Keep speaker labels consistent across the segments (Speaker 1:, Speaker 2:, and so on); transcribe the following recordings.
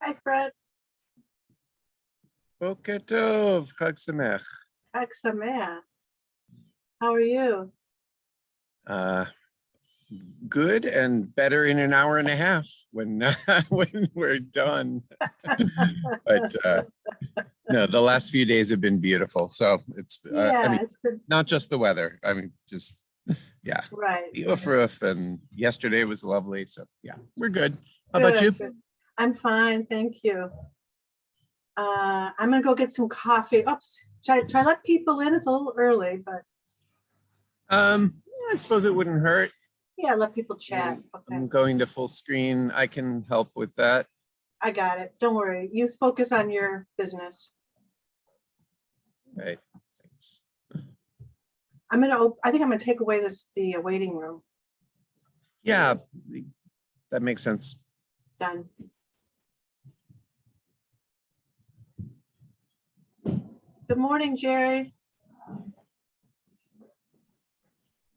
Speaker 1: Hi, Fred.
Speaker 2: Boker Tov, Chag Sameach.
Speaker 1: Chag Sameach. How are you?
Speaker 2: Good and better in an hour and a half when when we're done. But no, the last few days have been beautiful. So it's
Speaker 1: Yeah,
Speaker 2: I mean,
Speaker 1: it's good.
Speaker 2: not just the weather. I mean, just yeah,
Speaker 1: Right.
Speaker 2: the roof, and yesterday was lovely. So yeah, we're good. How about you?
Speaker 1: Good. I'm fine, thank you. I'm gonna go get some coffee. Oops, should I let people in? It's a little early, but
Speaker 2: I suppose it wouldn't hurt.
Speaker 1: yeah, let people chat. Okay,
Speaker 2: I'm going to full screen. I can help with that.
Speaker 1: I got it. Don't worry. You focus on your business.
Speaker 2: Right. Thanks.
Speaker 1: I think I'm gonna take away the waiting room.
Speaker 2: Yeah, that makes sense.
Speaker 1: Done. Good morning, Jerry.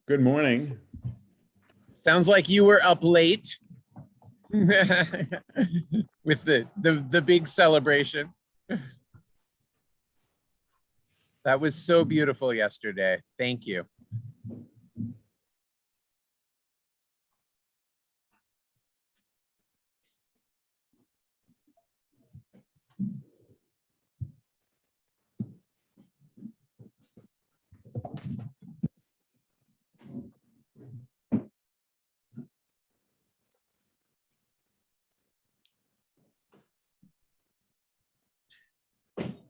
Speaker 3: Good morning.
Speaker 2: Sounds like you were up late with the big celebration. That was so beautiful yesterday. Thank you.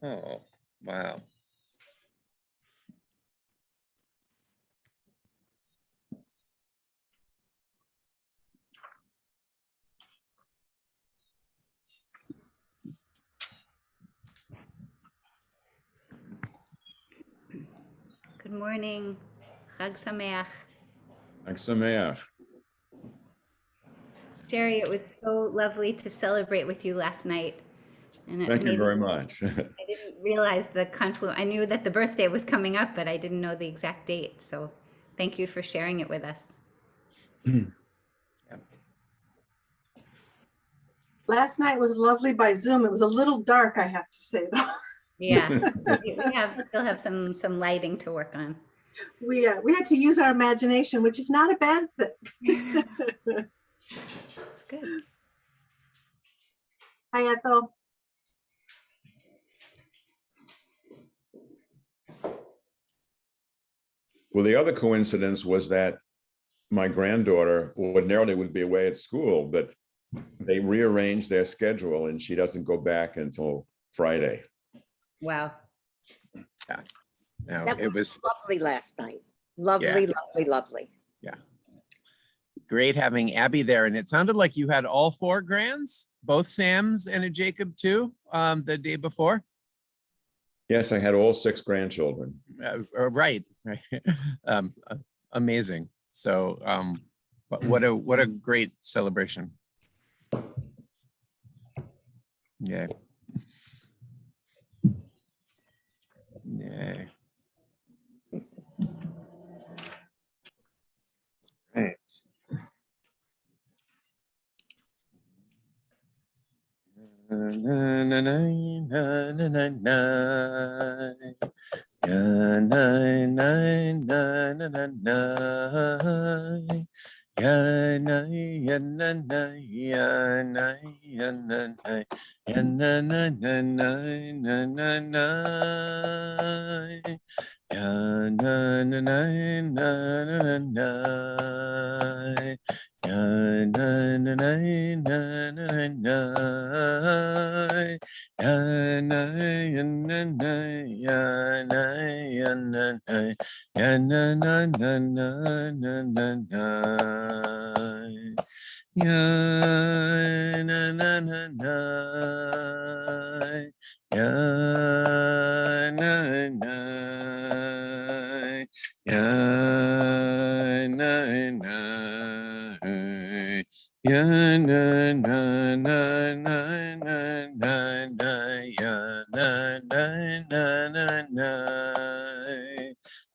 Speaker 2: Oh, wow.
Speaker 4: Good morning. Chag Sameach.
Speaker 3: Chag Sameach.
Speaker 4: Jerry, it was so lovely to celebrate with you last night. And
Speaker 3: Thank you very much.
Speaker 4: I didn't realize the confluence. I knew that the birthday was coming up, but I didn't know the exact date. So thank you for sharing it with us.
Speaker 1: Last night was lovely by Zoom. It was a little dark, I have to say, though.
Speaker 4: Yeah, we still have some lighting to work on.
Speaker 1: We had to use our imagination, which is not a bad thing.
Speaker 4: It's good.
Speaker 1: Hi, Ethel.
Speaker 3: Well, the other coincidence was that my granddaughter ordinarily would be away at school, but they rearranged their schedule and she doesn't go back until Friday.
Speaker 4: Wow.
Speaker 2: Yeah. No,
Speaker 5: That
Speaker 2: it was
Speaker 5: lovely last night. Lovely,
Speaker 2: Yeah.
Speaker 5: lovely.
Speaker 2: Yeah. Great having Abby there. And it sounded like you had all 4 grands, both Sam's and a Jacob too, the day before.
Speaker 3: Yes, I had all 6 grandchildren.
Speaker 2: Right. Amazing. So what a great celebration. Yeah. Yeah. Right. Na, na, na, na, na, na, na. Ya, na, na, na, na, na, na. Ya, na, ya, na, na, ya, na, ya, na, na. Ya, na, na, na, na, na, na, na. Ya, na, na, na, na, na, na. Ya, na, na, na, na, na, na. Ya, na, ya, na, na, ya, na, ya, na, na. Ya, na, na, na, na, na, na, na. Ya, na, na, na, na. Ya, na, na. Ya, na, na. Ya, na, na, na, na, na, na, na. Ya, na, na, na, na, na.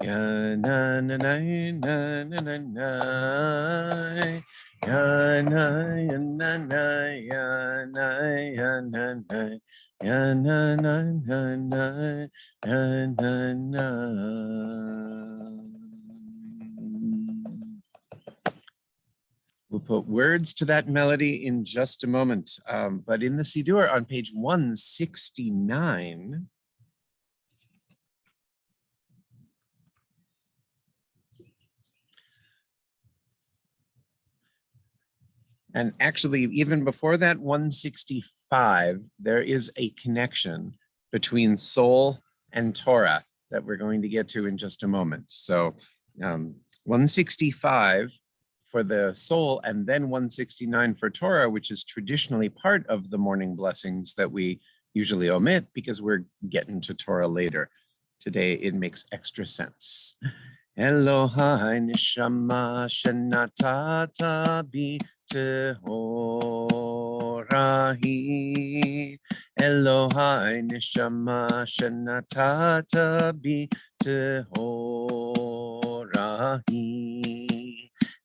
Speaker 2: Ya, na, na, na, na, na, na, na. Yanai, yanai, yanai, yanai, yanai, yanai, yanai. We'll put words to that melody in just a moment. But in the Siddur on page 169, and actually even before that 165, there is a connection between soul and Torah that we're going to get to in just a moment. So 165 for the soul, and then 169 for Torah, which is traditionally part of the morning blessings that we usually omit because we're getting to Torah later. Today it makes extra sense. Elohai neshama shenatata bi tehorahi. Elohai neshama shenatata bi tehorahi.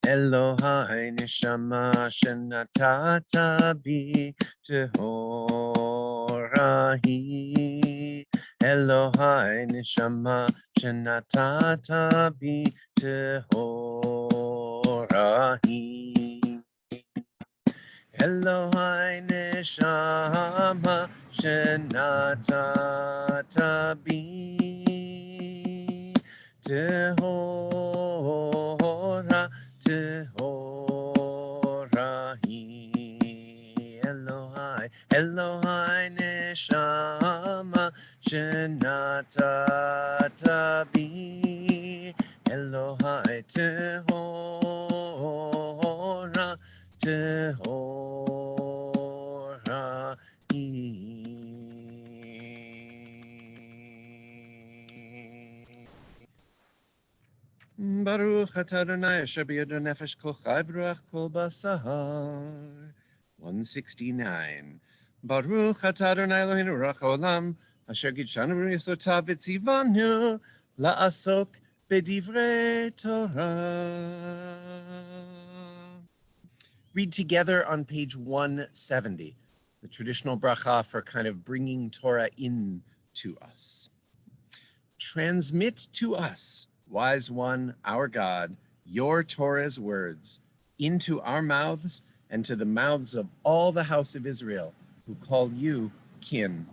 Speaker 2: Elohai neshama shenatata bi tehorahi. Elohai neshama shenatata bi tehorahi. Elohai neshama shenatata bi tehora tehorahi. Elohai neshama shenatata bi Elohai tehora tehorahi. Baruch atah Adonai asher biyado nefesh kol chai v'ruach kol basar. 169. Baruch atah Adonai Eloheinu ruach haolam asher gidshanu b'mitzvotav v'tzivanu la'asok b'divrei Torah. Read together on page 170, the traditional bracha for kind of bringing Torah in to us. Transmit to us, wise one, our God, your Torah's words into our mouths and to the mouths of all the house of Israel who call you kin.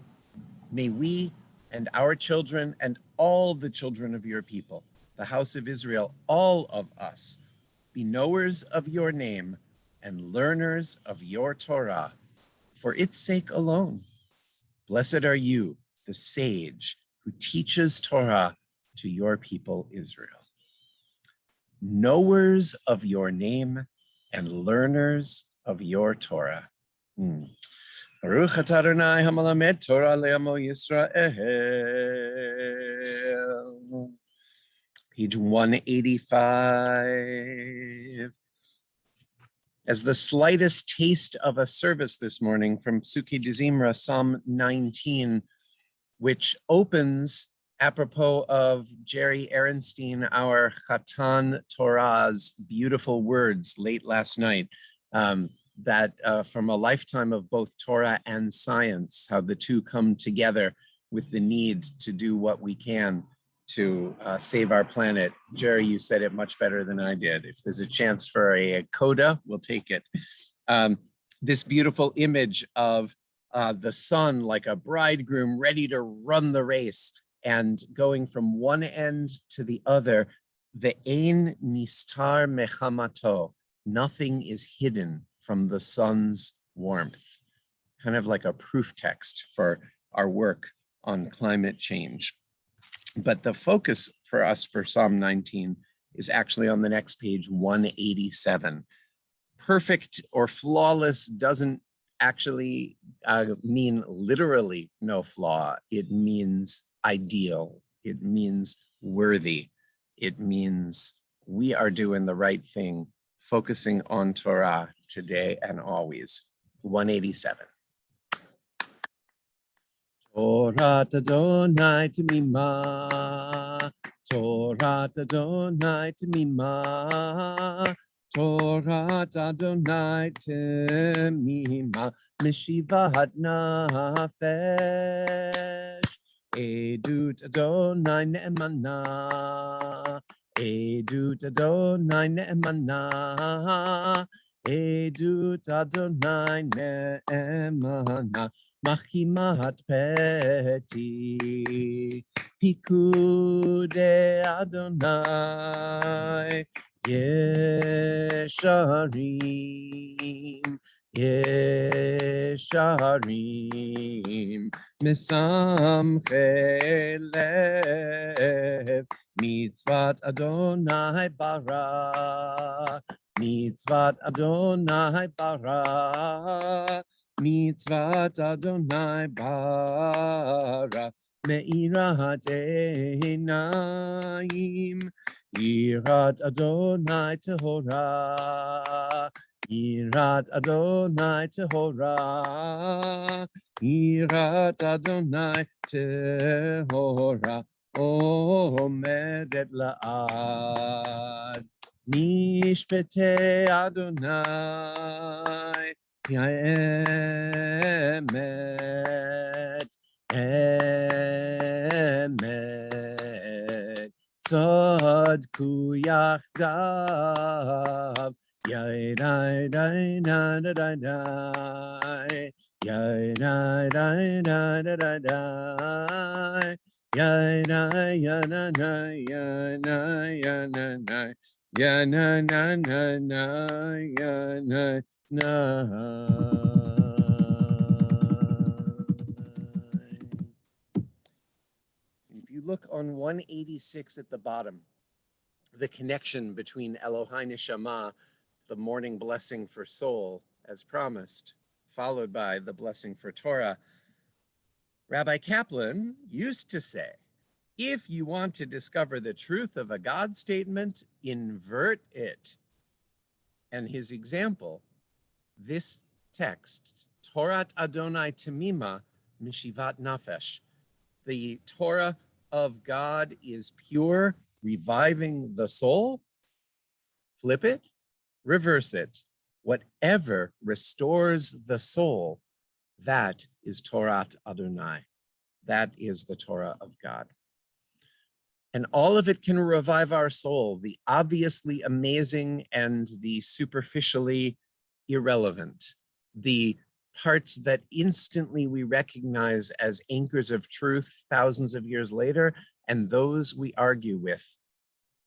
Speaker 2: May we and our children and all the children of your people, the house of Israel, all of us, be knowers of your name and learners of your Torah, for its sake alone. Blessed are you, the sage, who teaches Torah to your people Israel. Knowers of your name and learners of your Torah. Baruch atah Adonai hamalamed Torah le'amo Yisrael. Page 185. As the slightest taste of a service this morning from Psuki de Zimra, Psalm 19, which opens apropos of Jerry Ehrenstein, our Chatan Torah's beautiful words late last night, that from a lifetime of both Torah and science, how the two come together with the need to do what we can to save our planet. Jerry, you said it much better than I did. If there's a chance for a coda, we'll take it. This beautiful image of the sun like a bridegroom ready to run the race and going from one end to the other. Ve'ein nistar mechamato. Nothing is hidden from the sun's warmth. Kind of like a proof text for our work on climate change. But the focus for us for Psalm 19 is actually on the next page, 187. Perfect or flawless doesn't actually mean literally no flaw. It means ideal. It means worthy. It means we are doing the right thing, focusing on Torah today and always. 187. Torah Adonai Temima, Torah Adonai Temima, Torat Adonai temima mishivat nafesh. Edut Adonai ne'emana. Edut Adonai ne'emana. Edut Adonai ne'emana. Machimat peti. Pikude Adonai. Yesharim, Yesharim, Misamchei lev, Mitzvat Adonai bara, Mitzvat Adonai bara, Mitzvat Adonai bara, Me'irat Einayim. Yirat Adonai Tehora, Yirat Adonai Tehora, Yirat Adonai Tehora, Omedet La'ad, Mishpete Adonai, Emet, Emet. Tzadku yachdav, yai dai dai dai dai dai, yai dai dai dai dai dai, yai dai ya na na ya na ya na na ya na na na na ya na na. If you look on 186 at the bottom, the connection between Elohai Neshama, the morning blessing for soul, as promised, followed by the blessing for Torah, Rabbi Kaplan used to say, if you want to discover the truth of a God statement, invert it. And his example, this text, Torat Adonai Temima Mishivat Nafesh, the Torah of God is pure, reviving the soul. Flip it, reverse it. Whatever restores the soul, that is Torat Adonai. That is the Torah of God. And all of it can revive our soul, the obviously amazing and the superficially irrelevant, the parts that instantly we recognize as anchors of truth thousands of years later, and those we argue with.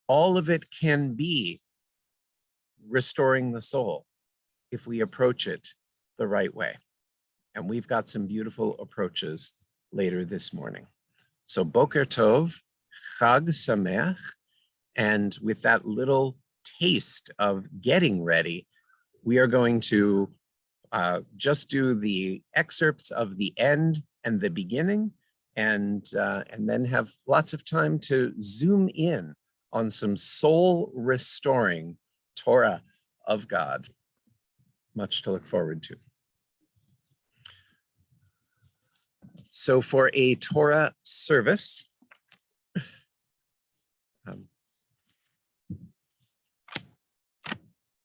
Speaker 2: All of it can be restoring the soul if we approach it the right way. And we've got some beautiful approaches later this morning. So Boker Tov, Chag Sameach, and with that little taste of getting ready, we are going to just do the excerpts of the end and the beginning, and then have lots of time to zoom in on some soul restoring Torah of God. Much to look forward to. So for a Torah service,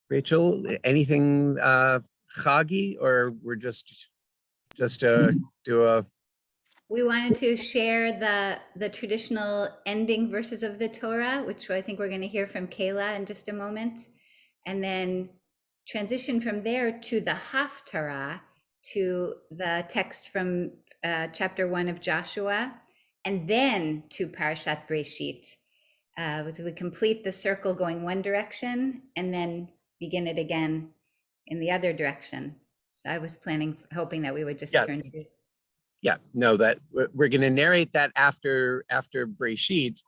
Speaker 2: Rachel, anything Chagi, or we're just do a...
Speaker 4: We wanted to share the traditional ending verses of the Torah, which I think we're going to hear from Kayla in just a moment, and then transition from there to the Haftarah, to the text from chapter 1 of Joshua, and then to Parashat Breshit. So we complete the circle going one direction and then begin it again in the other direction. So I was hoping that we would just turn to...
Speaker 2: Yeah, no, that we're going to narrate that after Breshit.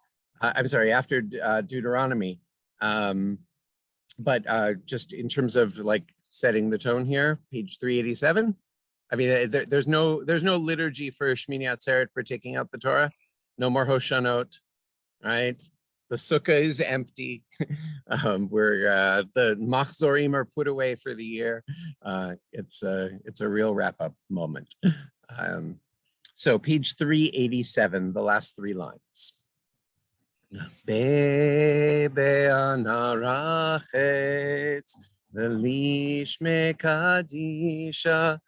Speaker 2: I'm sorry, after Deuteronomy. But just in terms of like setting the tone here, page 387. I mean, there's no liturgy for Shemini Atzeret for taking out the Torah. No more Hoshanot, right? The sukkah is empty. Where the machzorim are put away for the year. It's a real wrap-up moment. So page 387, the last three lines. Be'anarachetz v'lishme kadisha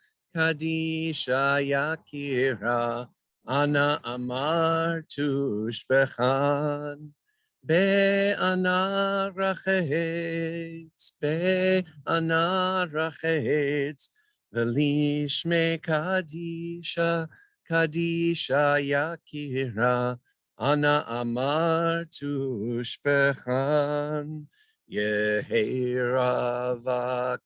Speaker 2: yakira ana amar tushbechan be'anarachetz v'lishme kadisha yakira Ana amar tushbechan Yehera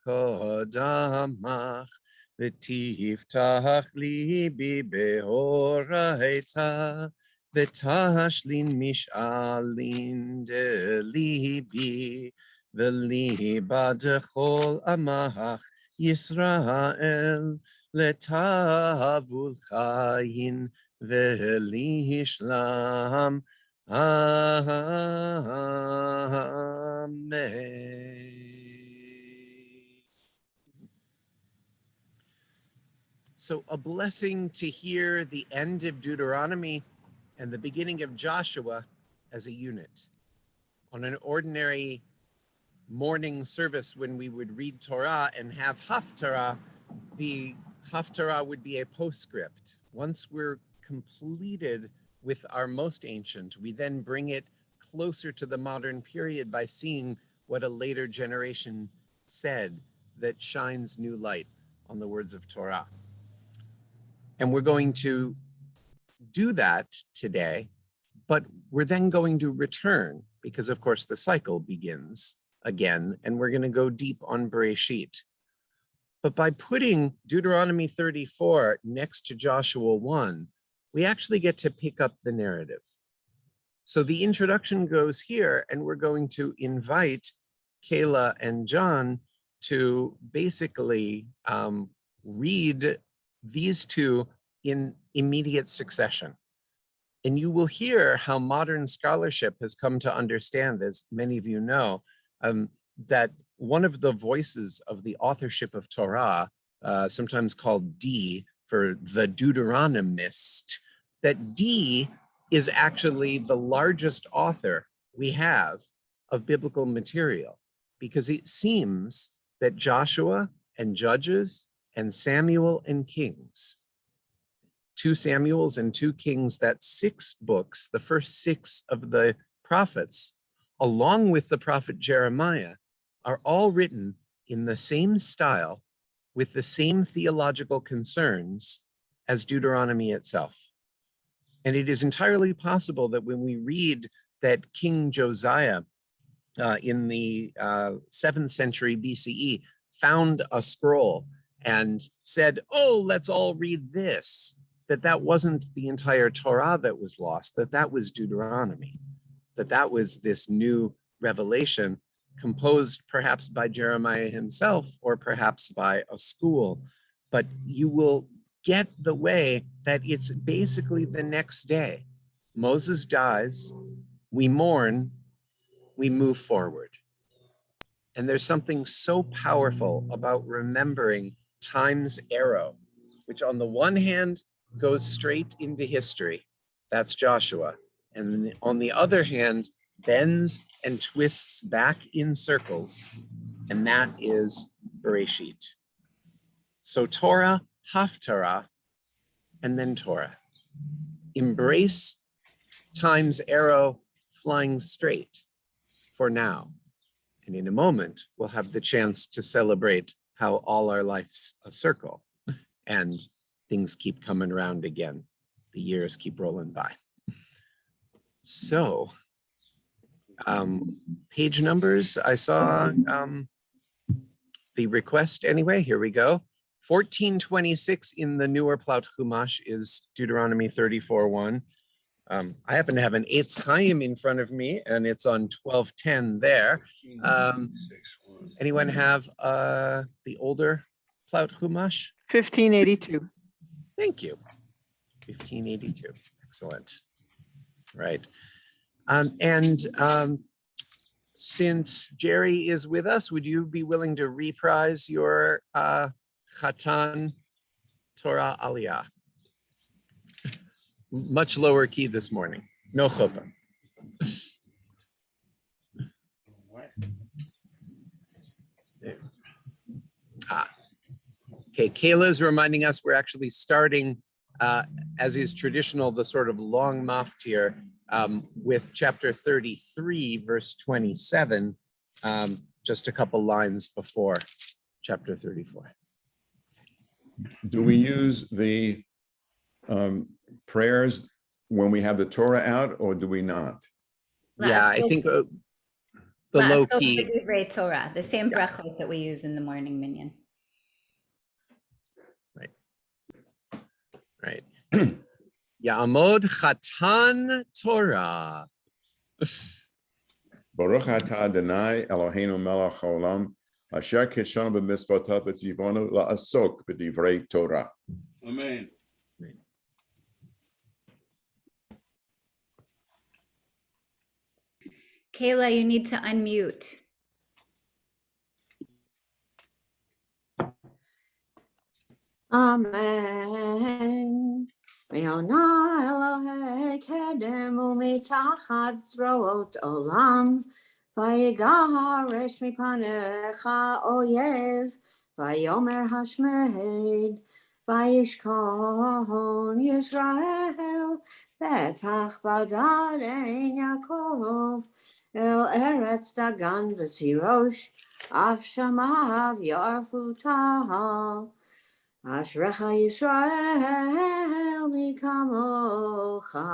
Speaker 2: v'kodamach v'tiftach libi behoraita v'tashlin mish'alin delibi v'liba dechol amach Yisrael letavul chayin Ve'lishlam Amen. So a blessing to hear the end of Deuteronomy and the beginning of Joshua as a unit. On an ordinary morning service when we would read Torah and have Haftarah, the Haftarah would be a postscript. Once we're completed with our most ancient, we then bring it closer to the modern period by seeing what a later generation said that shines new light on the words of Torah. And we're going to do that today, but we're then going to return because, of course, the cycle begins again, and we're going to go deep on Bereshit. But by putting Deuteronomy 34 next to Joshua 1, we actually get to pick up the narrative. So the introduction goes here, and we're going to invite Kayla and John to basically read these two in immediate succession. And you will hear how modern scholarship has come to understand, as many of you know, that one of the voices of the authorship of Torah, sometimes called D for the Deuteronomist, that D is actually the largest author we have of biblical material, because it seems that Joshua and Judges and Samuel and Kings, 2 Samuels and 2 Kings, that's 6 books, the first 6 of the prophets, along with the prophet Jeremiah, are all written in the same style with the same theological concerns as Deuteronomy itself. And it is entirely possible that when we read that King Josiah in the 7th century BCE found a scroll and said, oh, let's all read this, that wasn't the entire Torah that was lost, that was Deuteronomy, that was this new revelation composed perhaps by Jeremiah himself or perhaps by a school. But you will get the way that it's basically the next day. Moses dies, we mourn, we move forward. And there's something so powerful about remembering time's arrow, which on the one hand goes straight into history. That's Joshua. And on the other hand, bends and twists back in circles, and that is Bereshit. So Torah, Haftarah, and then Torah. Embrace time's arrow flying straight for now. And in a moment, we'll have the chance to celebrate how all our life's a circle and things keep coming around again. The years keep rolling by. So, page numbers, I saw the request anyway, here we go. 1426 in the newer Plaut Chumash is Deuteronomy 34:1. I happen to have an Eitz Chaim in front of me, and it's on 1210 there. Anyone have the older Plaut Chumash?
Speaker 6: 1582.
Speaker 2: Thank you. 1582. Excellent. Right. Since Jerry is with us, would you be willing to reprise your Chatan Torah Aliyah? Much lower key this morning. No chuppah. Okay, Kayla is reminding us we're actually starting, as is traditional, the sort of long maftir with chapter 33, verse 27, just a couple lines before chapter 34.
Speaker 3: Do we use the prayers when we have the Torah out, or do we not?
Speaker 2: Yeah, I think the low key.
Speaker 4: Torah, the same
Speaker 2: Yeah.
Speaker 4: brachot that we use in the morning minyan.
Speaker 2: Right. Ya'amod Chatan Torah.
Speaker 3: Baruch atah Adonai Eloheinu melech haolam, asher kishanu b'mitzvotav v'tzivonu la'asok b'divrei Torah.
Speaker 6: Amen.
Speaker 4: Kayla, you need to unmute.
Speaker 5: Amen. Riona Elohe kedemu mitachat zroot olam. Vayigaresh mipanecha oyev. Vayomer hashmed. Vayishkon Yisrael. Betach badad ein Yaakov. El eretz dagan v'tzirosh. Af shamav yarfu tal. Ashrecha Yisrael mikamocha,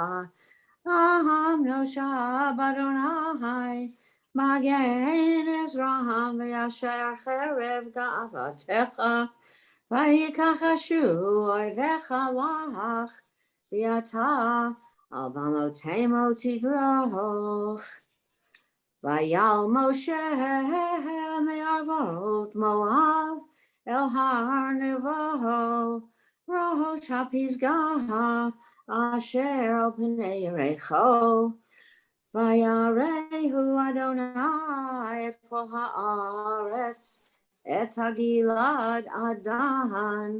Speaker 5: Aham nosha Adonai, Magen Ezraham v'yasher cherev ga'avatecha, v'yikach ashu oivecha lach, v'yata al bamotemo tidroch. Vayal Moshe me'arvot Moav, El Har Nevo, Rosh HaPisgah, Asher al Pnei Yerecho, Vayarehu Adonai et kol haaretz, et Hagilad Adan,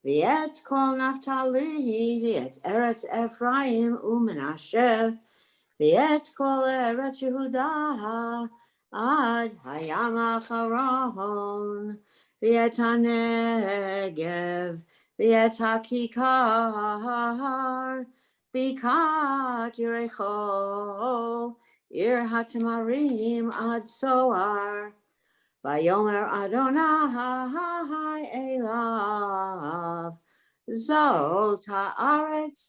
Speaker 5: v'et kol Naphtali, v'et Eretz Ephraim u'Menashe, v'et kol Eretz Yehuda, ad hayam acharon, v'et hanegev, v'et hakikar, bikat Yericho, ir hatamarim ad soar, vayomer Adonai elav, zot haaretz,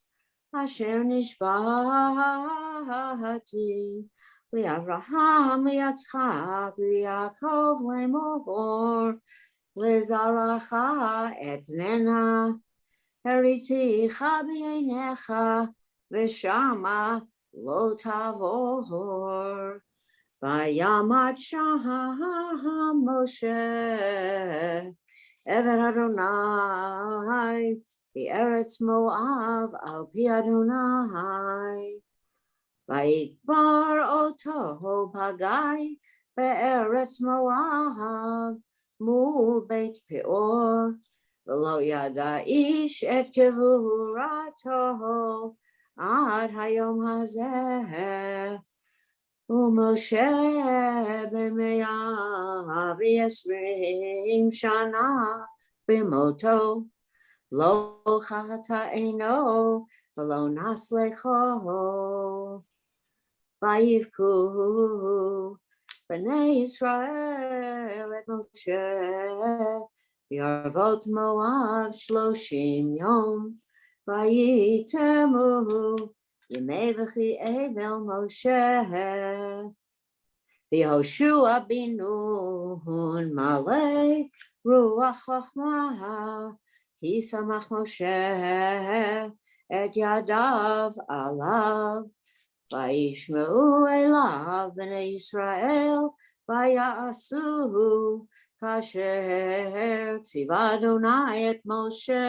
Speaker 5: asher nishbahati, Li'Avraham, Li'Yitzchak, Li'Yaakov, Le'Mohor, Le'Zaracha et Nena, Heriticha b'yeinecha, V'shama lo tavor. Vayamat Sham Moshe, Eved Adonai, V'eretz Moav al pi Adonai. Vayikbar oto pagai be'eretz Moav mul beit Peor v'lo yada ish et kevurato ad hayom hazeh u'Moshe b'me'ah v'yesrim shana b'moto lo chata'eno v'lo naslecho. Vayivku b'nei Yisrael et Moshe v'yarvot Moav 30 yom vayitemu yemei v'chi evel Moshe v'Yehoshua bin Nun malei ruach chachma hisamach Moshe et yadav alav. Vayishmeu elav b'nei Yisrael, vayasuhu kasher tziva Adonai et Moshe.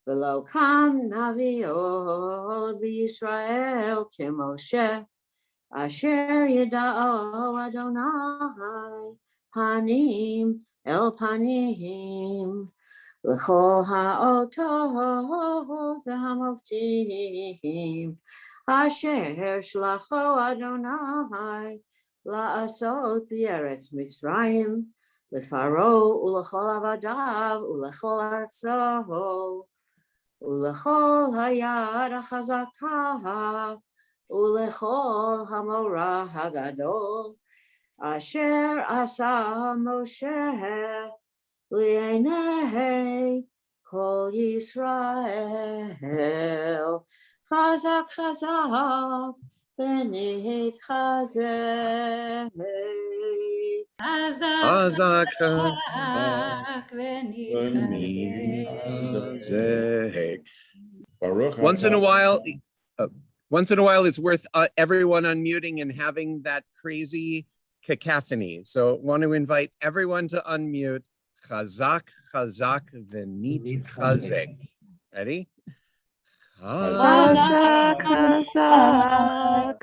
Speaker 5: V'lo kam naviot b'Yisrael keMoshe, asher yida'o Adonai panim el panim. L'chol ha'otot v'hamoftim asher shlacho Adonai la'asot b'eretz Mitzrayim לפרעה ולכל עבדיו ולכל ארצו ולכל היד החזקה ולכל המורה הגדול אשר עשה משה לעיני כל ישראל. חזק חזק ונתחזק.
Speaker 2: חזק
Speaker 4: חזק
Speaker 2: ונתחזק.
Speaker 3: Baruch
Speaker 2: Once in a
Speaker 3: atah-
Speaker 2: while, it's worth everyone unmuting and having that crazy cacophony. So want to invite everyone to unmute. Chazak, chazak, v'nitchazek. Ready?
Speaker 5: Chazak,
Speaker 2: chazak,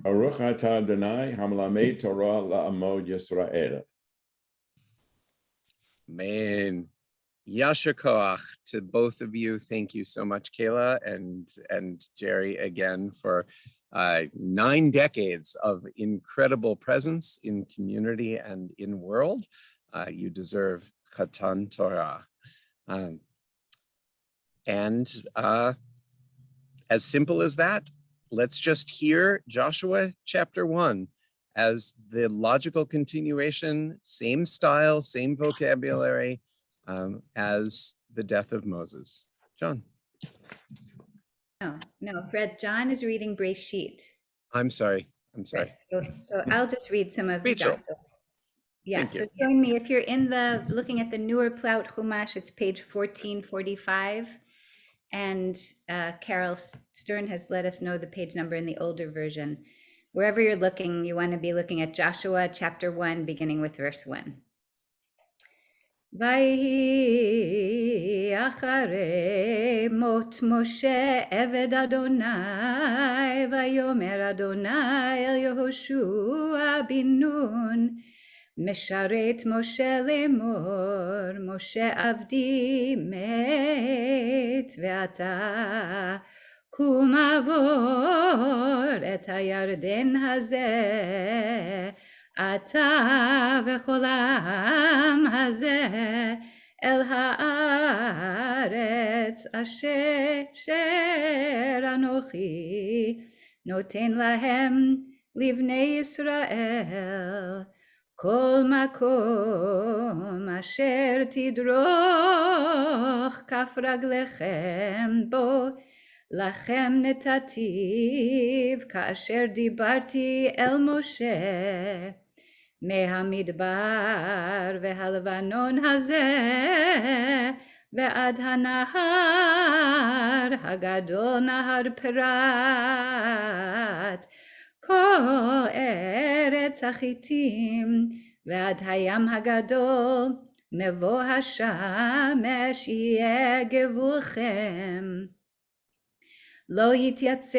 Speaker 3: Baruch atah Adonai hamelamed Torah la'amod Yisrael.
Speaker 2: Man, Yasher Koach to both of you. Thank you so much, Kayla and Jerry, again for 9 decades of incredible presence in community and in world. You deserve Chatan Torah. And as simple as that, let's just hear Joshua chapter 1 as the logical continuation, same style, same vocabulary as the death of Moses. John.
Speaker 4: No, Fred, John is reading Breshit.
Speaker 2: I'm sorry.
Speaker 4: Right. So I'll just read some of
Speaker 2: Rachel.
Speaker 4: Joshua. Yeah,
Speaker 2: Thank
Speaker 4: so
Speaker 2: you.
Speaker 4: join me if you're looking at the newer Plaut Chumash, it's page 1445. And Carol Stern has let us know the page number in the older version. Wherever you're looking, you want to be looking at Joshua chapter 1, beginning with verse 1. Vayhi acharei mot Moshe eved Adonai, vayomer Adonai el Yehoshua bin Nun, משרת משה לאמור, משה עבדי מת, ואתה קום עבור את הירדן הזה, אתה וכל העם הזה, אל הארץ אשר אנוכי נותן להם לבני ישראל. כל מקום אשר תדרוך כף רגליכם בו, לכם נתתיו כאשר דיברתי אל משה, מהמדבר והלבנון הזה, ועד הנהר הגדול נהר פרת, כל ארץ החיתים ועד הים הגדול, מבוא השמש יהיה גבולכם. לא יתייצב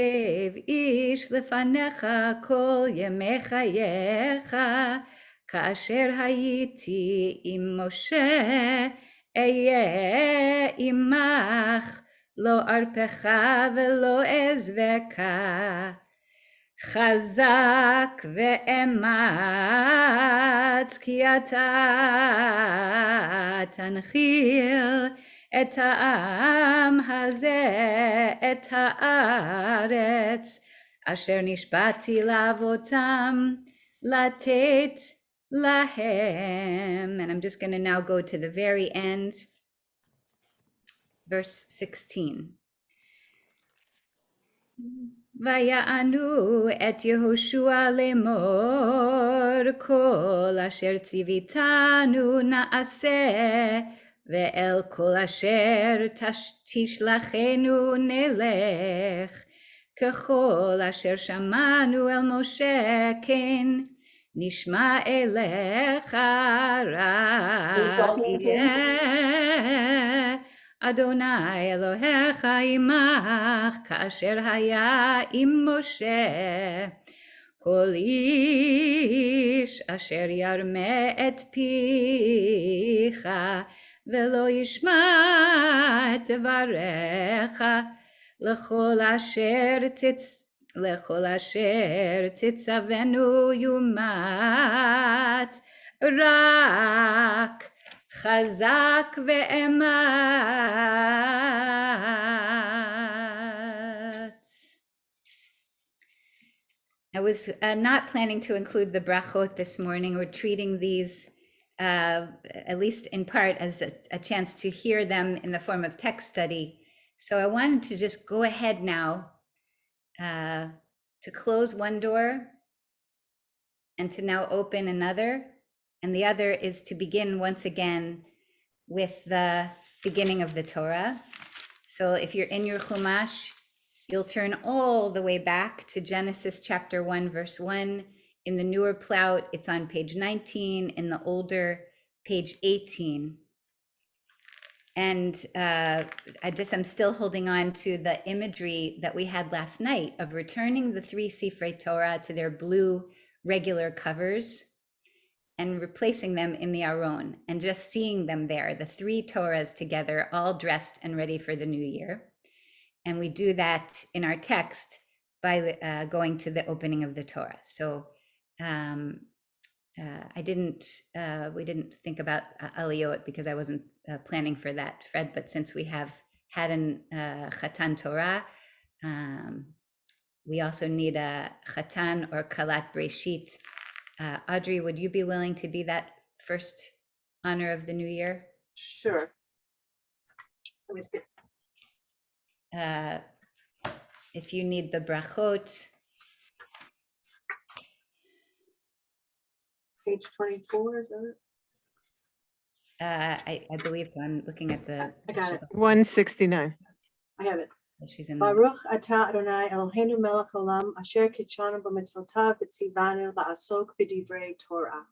Speaker 4: איש לפניך כל ימי חייך, כאשר הייתי עם משה, אהיה עמך, לא ארפך ולא אעזבך. חזק ואמץ, כי אתה תנחיל את העם הזה, את הארץ, אשר נשבעתי לאבותם, לתת להם. And I'm just going to now go to the very end, verse 16. ויענו את יהושע לאמור, כל אשר ציוויתנו נעשה, ואל כל אשר תשלחנו נלך, ככל אשר שמענו אל משה כן נשמע אליך, רק יהיה אדוני אלוהיך עמך, כאשר היה עם משה. כל איש אשר ירמה את פיך ולא ישמע את דבריך, לכל אשר תצוונו יומת, רק חזק ואמץ. I was not planning to include the brachot this morning. We're treating these, at least in part, as a chance to hear them in the form of text study. So I wanted to just go ahead now to close one door and to now open another. And the other is to begin once again with the beginning of the Torah. So if you're in your Chumash, you'll turn all the way back to Genesis chapter 1, verse 1. In the newer Plout, it's on page 19. In the older, page 18. And I'm still holding on to the imagery that we had last night of returning the 3 Sifrei Torah to their blue regular covers and replacing them in the Aron, and just seeing them there, the 3 Torahs together, all dressed and ready for the new year. And we do that in our text by going to the opening of the Torah. So we didn't think about Aliyot because I wasn't planning for that, Fred, but since we have had an Chatan Torah, we also need a Chatan or Kalat Breshit. Audrey, would you be willing to be that first honor of the new year?
Speaker 1: Sure. Let me see.
Speaker 4: If you need the brachot.
Speaker 1: Page 24, is that it?
Speaker 4: I believe so. I'm looking at the.
Speaker 1: I got it.
Speaker 6: 169.
Speaker 1: I have it.
Speaker 4: She's in the.
Speaker 1: Baruch atah Adonai Eloheinu melech olam asher kitshanu b'mitzvotav v'tzivanu la'asok b'divrei Torah.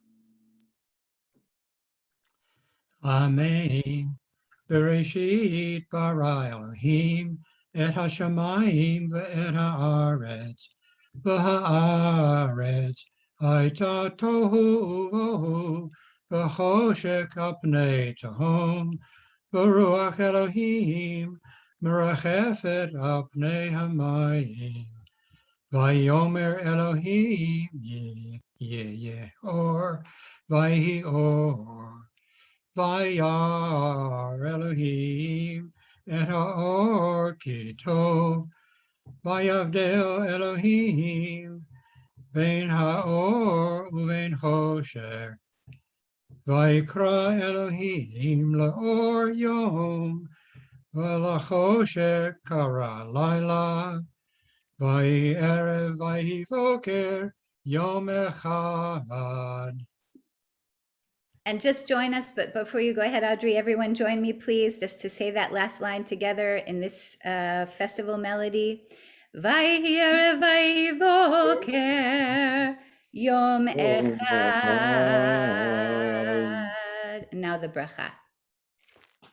Speaker 7: Amen. Bereshit bara Elohim et hashamayim ve'et haaretz v'haaretz hayta tohu v'hu v'choshek apnei tahom v'ruach Elohim merachefet apnei hamayim v'yomer Elohim ye or v'hi or Vayar Elohim et ha'or ki tov, vayavdel Elohim ben ha'or uven chosher, vayikra Elohim la'or yom, v'lachosher kara laila, vay'erev vayvoker yom echad.
Speaker 4: And just join us, but before you go ahead, Audrey, everyone join me, please, just to say that last line together in this festival melody. Vayhi erev vayhi boker yom echad. Now the bracha.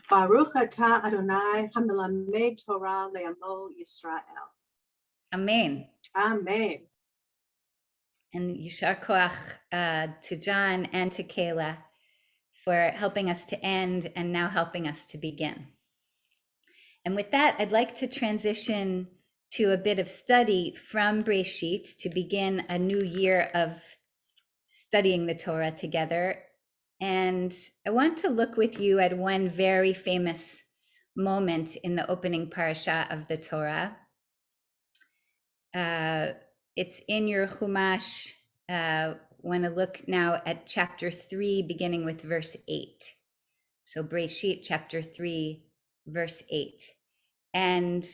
Speaker 1: Baruch atah Adonai hamelamed Torah le'amo Yisrael.
Speaker 4: Amen.
Speaker 1: Amen.
Speaker 4: And Yishar Koach to John and to Kayla for helping us to end and now helping us to begin. And with that, I'd like to transition to a bit of study from Breshit to begin a new year of studying the Torah together. And I want to look with you at one very famous moment in the opening parasha of the Torah. It's in your Chumash. Want to look now at chapter 3, beginning with verse 8. So Breshit, chapter 3, verse 8. And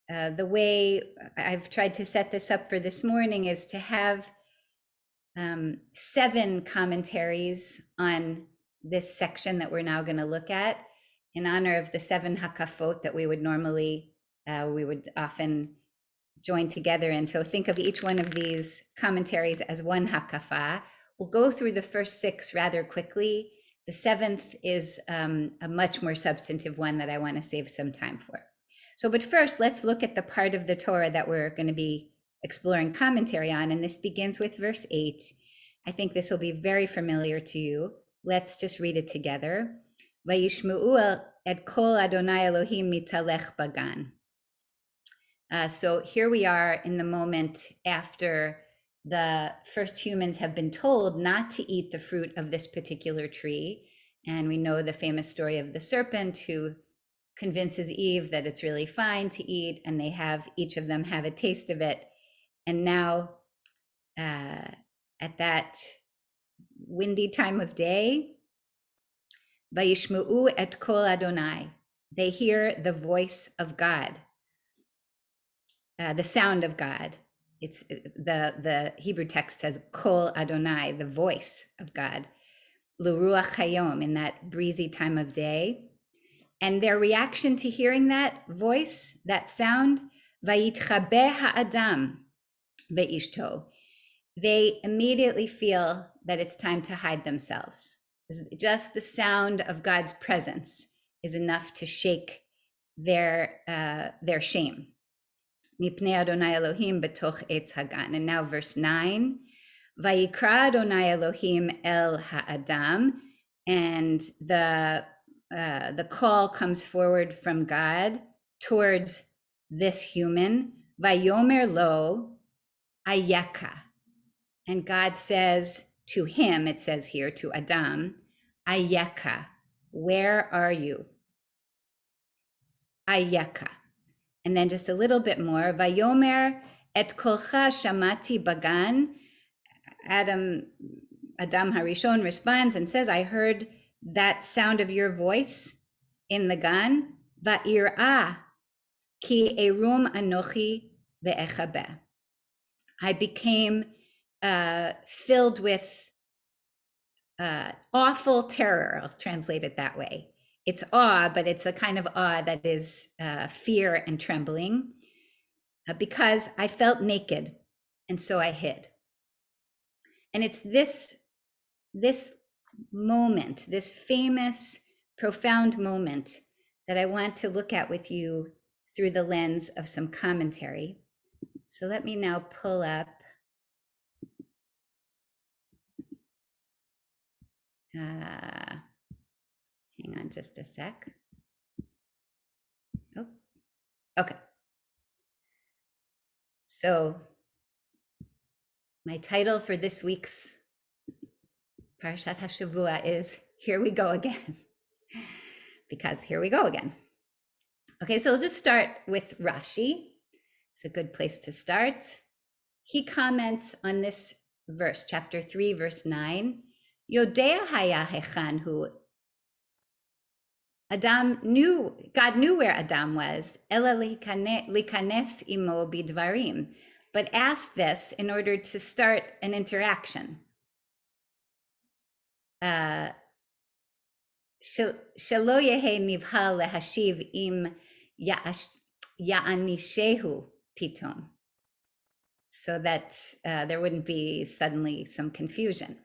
Speaker 4: the way I've tried to set this up for this morning is to have 7 commentaries on this section that we're now going to look at in honor of the 7 hakafot that we would often join together. And so think of each one of these commentaries as one hakafa. We'll go through the first 6 rather quickly. The 7th is a much more substantive one that I want to save some time for. So, but first, let's look at the part of the Torah that we're going to be exploring commentary on. And this begins with verse 8. I think this will be very familiar to you. Let's just read it together. Vayishma'u et kol Adonai Elohim mitalech bagan. So here we are in the moment after the first humans have been told not to eat the fruit of this particular tree. And we know the famous story of the serpent who convinces Eve that it's really fine to eat, and they have, each of them have a taste of it. And now at that windy time of day, Vayishmu'u et kol Adonai, they hear the voice of God, the sound of God. It's the Hebrew text says kol Adonai, the voice of God, l'ruach hayom, in that breezy time of day. And their reaction to hearing that voice, that sound, vayitchabeh ha'adam ve'ishto, they immediately feel that it's time to hide themselves. Just the sound of God's presence is enough to shake their shame. Mipnei Adonai Elohim betoch etz hagan. And now verse 9, vayikra Adonai Elohim el ha'adam, and the call comes forward from God towards this human, vayomer lo ayeka. And God says to him, it says here, to Adam, ayeka, where are you? Ayeka. And then just a little bit more, vayomer et kolcha shamati bagan. Adam Harishon responds and says, I heard that sound of your voice in the gan, va'ir'ah ki erum anochi ve'echabeh. I became filled with awful terror. I'll translate it that way. It's awe, but it's a kind of awe that is fear and trembling, because I felt naked, and so I hid. And it's this moment, this famous, profound moment, that I want to look at with you through the lens of some commentary. So let me now pull up hang on just a sec. Oh, okay. So my title for this week's Parashat HaShavua is Here We Go Again, because here we go again. Okay, so we'll just start with Rashi. It's a good place to start. He comments on this verse, chapter 3, verse 9. Yodea haya hechan hu. God knew where Adam was, ela likanes imo bidvarim, but asked this in order to start an interaction. Shelo yehe nivhal lehashiv im ya'anishehu pitom, so that there wouldn't be suddenly some confusion.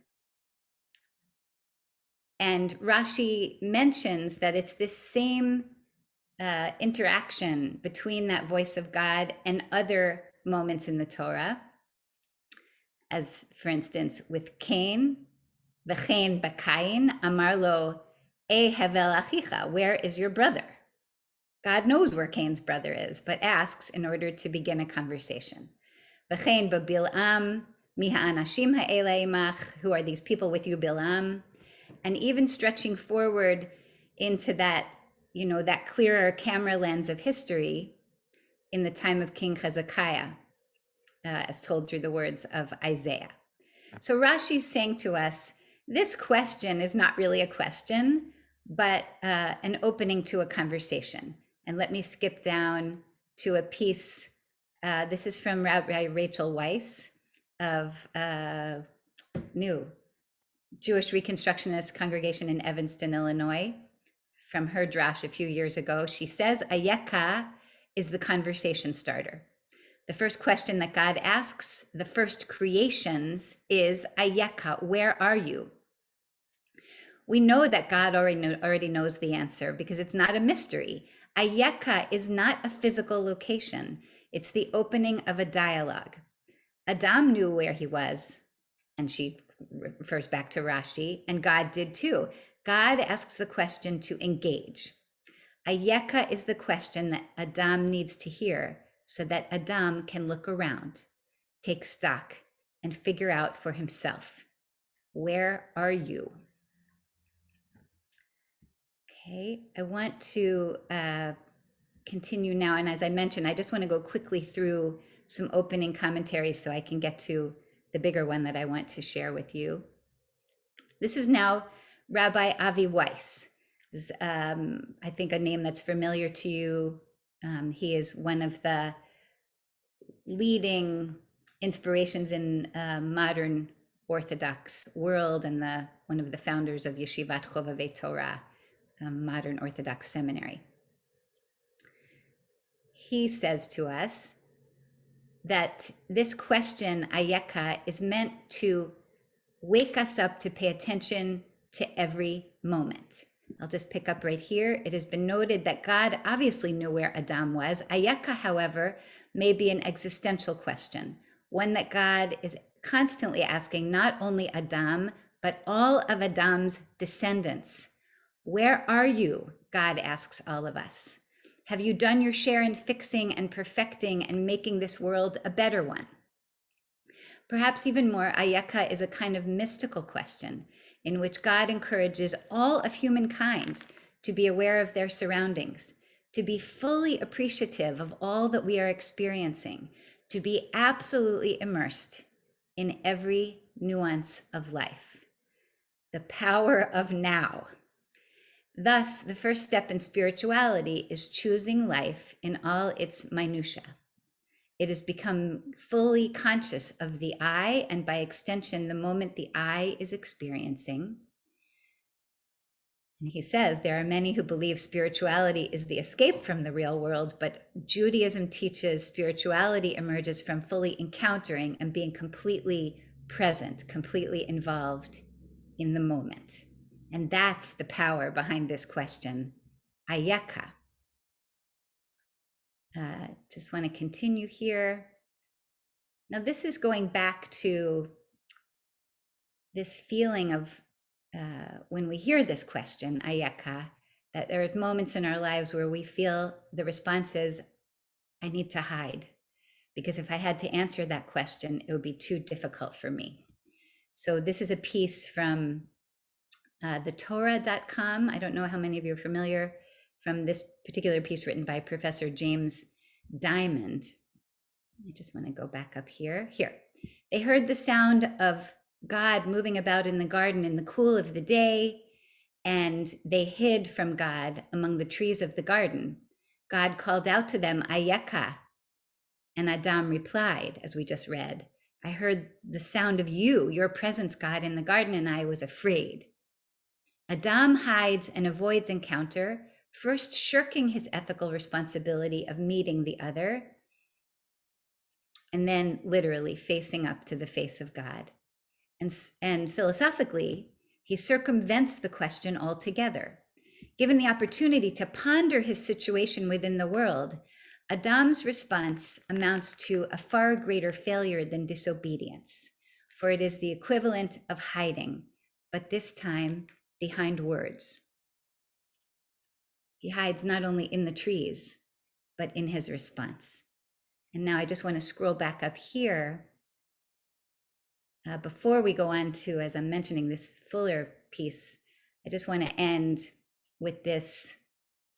Speaker 4: And Rashi mentions that it's this same interaction between that voice of God and other moments in the Torah, as for instance with Cain, v'chein b'Kain amar lo e hevel achicha, where is your brother? God knows where Cain's brother is, but asks in order to begin a conversation. V'chein b'Bil'am mi ha'anashim ha'ele imach, who are these people with you, Bil'am? And even stretching forward into that, that clearer camera lens of history in the time of King Hezekiah, as told through the words of Isaiah. So Rashi's saying to us, this question is not really a question, but an opening to a conversation. And let me skip down to a piece. This is from Rabbi Rachel Weiss of New Jewish Reconstructionist Congregation in Evanston, Illinois. From her drash a few years ago, she says, Ayeka is the conversation starter. The first question that God asks the first creations is, Ayeka, where are you? We know that God already knows the answer because it's not a mystery. Ayeka is not a physical location. It's the opening of a dialogue. Adam knew where he was, and she refers back to Rashi, and God did too. God asks the question to engage. Ayeka is the question that Adam needs to hear so that Adam can look around, take stock, and figure out for himself, where are you? Okay, I want to continue now. And as I mentioned, I just want to go quickly through some opening commentaries so I can get to the bigger one that I want to share with you. This is now Rabbi Avi Weiss. This is, I think, a name that's familiar to you. He is one of the leading inspirations in modern Orthodox world and one of the founders of Yeshivat Chovavei Torah, modern Orthodox seminary. He says to us that this question, Ayeka, is meant to wake us up to pay attention to every moment. I'll just pick up right here. It has been noted that God obviously knew where Adam was. Ayeka, however, may be an existential question, one that God is constantly asking not only Adam, but all of Adam's descendants. Where are you? God asks all of us. Have you done your share in fixing and perfecting and making this world a better one? Perhaps even more, Ayeka is a kind of mystical question in which God encourages all of humankind to be aware of their surroundings, to be fully appreciative of all that we are experiencing, to be absolutely immersed in every nuance of life. The power of now. Thus, the first step in spirituality is choosing life in all its minutiae. It has become fully conscious of the I, and by extension, the moment the I is experiencing. And he says there are many who believe spirituality is the escape from the real world, but Judaism teaches spirituality emerges from fully encountering and being completely present, completely involved in the moment. And that's the power behind this question, Ayeka. Just want to continue here. Now, this is going back to this feeling of when we hear this question, Ayeka, that there are moments in our lives where we feel the response is, I need to hide. Because if I had to answer that question, it would be too difficult for me. So this is a piece from the Torah.com. I don't know how many of you are familiar from this particular piece written by Professor James Diamond. I just want to go back up here. Here. They heard the sound of God moving about in the garden in the cool of the day, and they hid from God among the trees of the garden. God called out to them, Ayeka, and Adam replied, as we just read, I heard the sound of you, your presence, God, in the garden, and I was afraid. Adam hides and avoids encounter, first shirking his ethical responsibility of meeting the other, and then literally facing up to the face of God. And philosophically, he circumvents the question altogether. Given the opportunity to ponder his situation within the world, Adam's response amounts to a far greater failure than disobedience, for it is the equivalent of hiding, but this time behind words. He hides not only in the trees, but in his response. And now I just want to scroll back up here. Before we go on to, as I'm mentioning, this fuller piece, I just want to end with this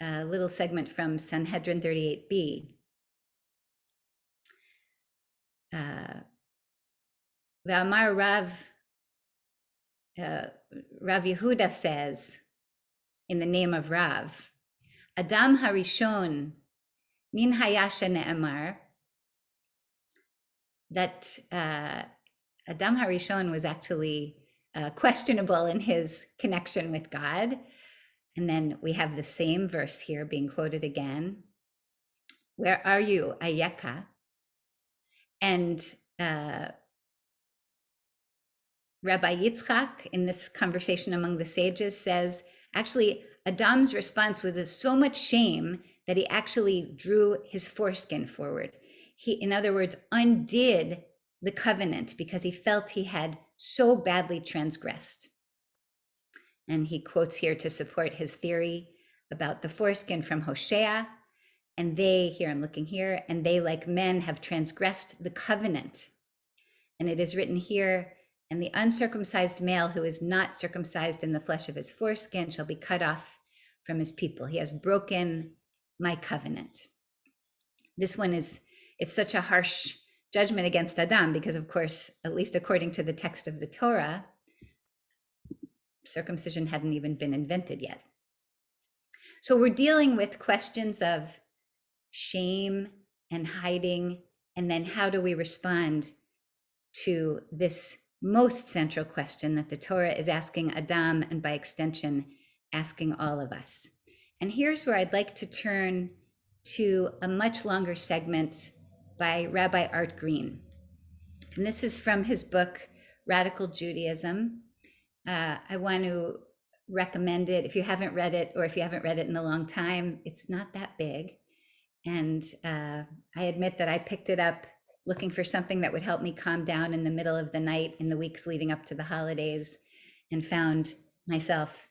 Speaker 4: little segment from Sanhedrin 38b. V'amar Rav Yehuda says, in the name of Rav, Adam Harishon min hayasha ne'emar, that Adam Harishon was actually questionable in his connection with God. And then we have the same verse here being quoted again. Where are you, Ayeka? And Rabbi Yitzchak, in this conversation among the sages, says, actually, Adam's response was so much shame that he actually drew his foreskin forward. He, in other words, undid the covenant because he felt he had so badly transgressed. And he quotes here to support his theory about the foreskin from Hosea, and they, here I'm looking here, and they like men have transgressed the covenant. And it is written here, and the uncircumcised male who is not circumcised in the flesh of his foreskin shall be cut off from his people. He has broken my covenant. This one is, it's such a harsh judgment against Adam because, of course, at least according to the text of the Torah, circumcision hadn't even been invented yet. So we're dealing with questions of shame and hiding, and then how do we respond to this most central question that the Torah is asking Adam, and by extension, asking all of us. And here's where I'd like to turn to a much longer segment by Rabbi Art Green. And this is from his book, Radical Judaism. I want to recommend it. If you haven't read it, or if you haven't read it in a long time, it's not that big. And I admit that I picked it up looking for something that would help me calm down in the middle of the night in the weeks leading up to the holidays, and found myself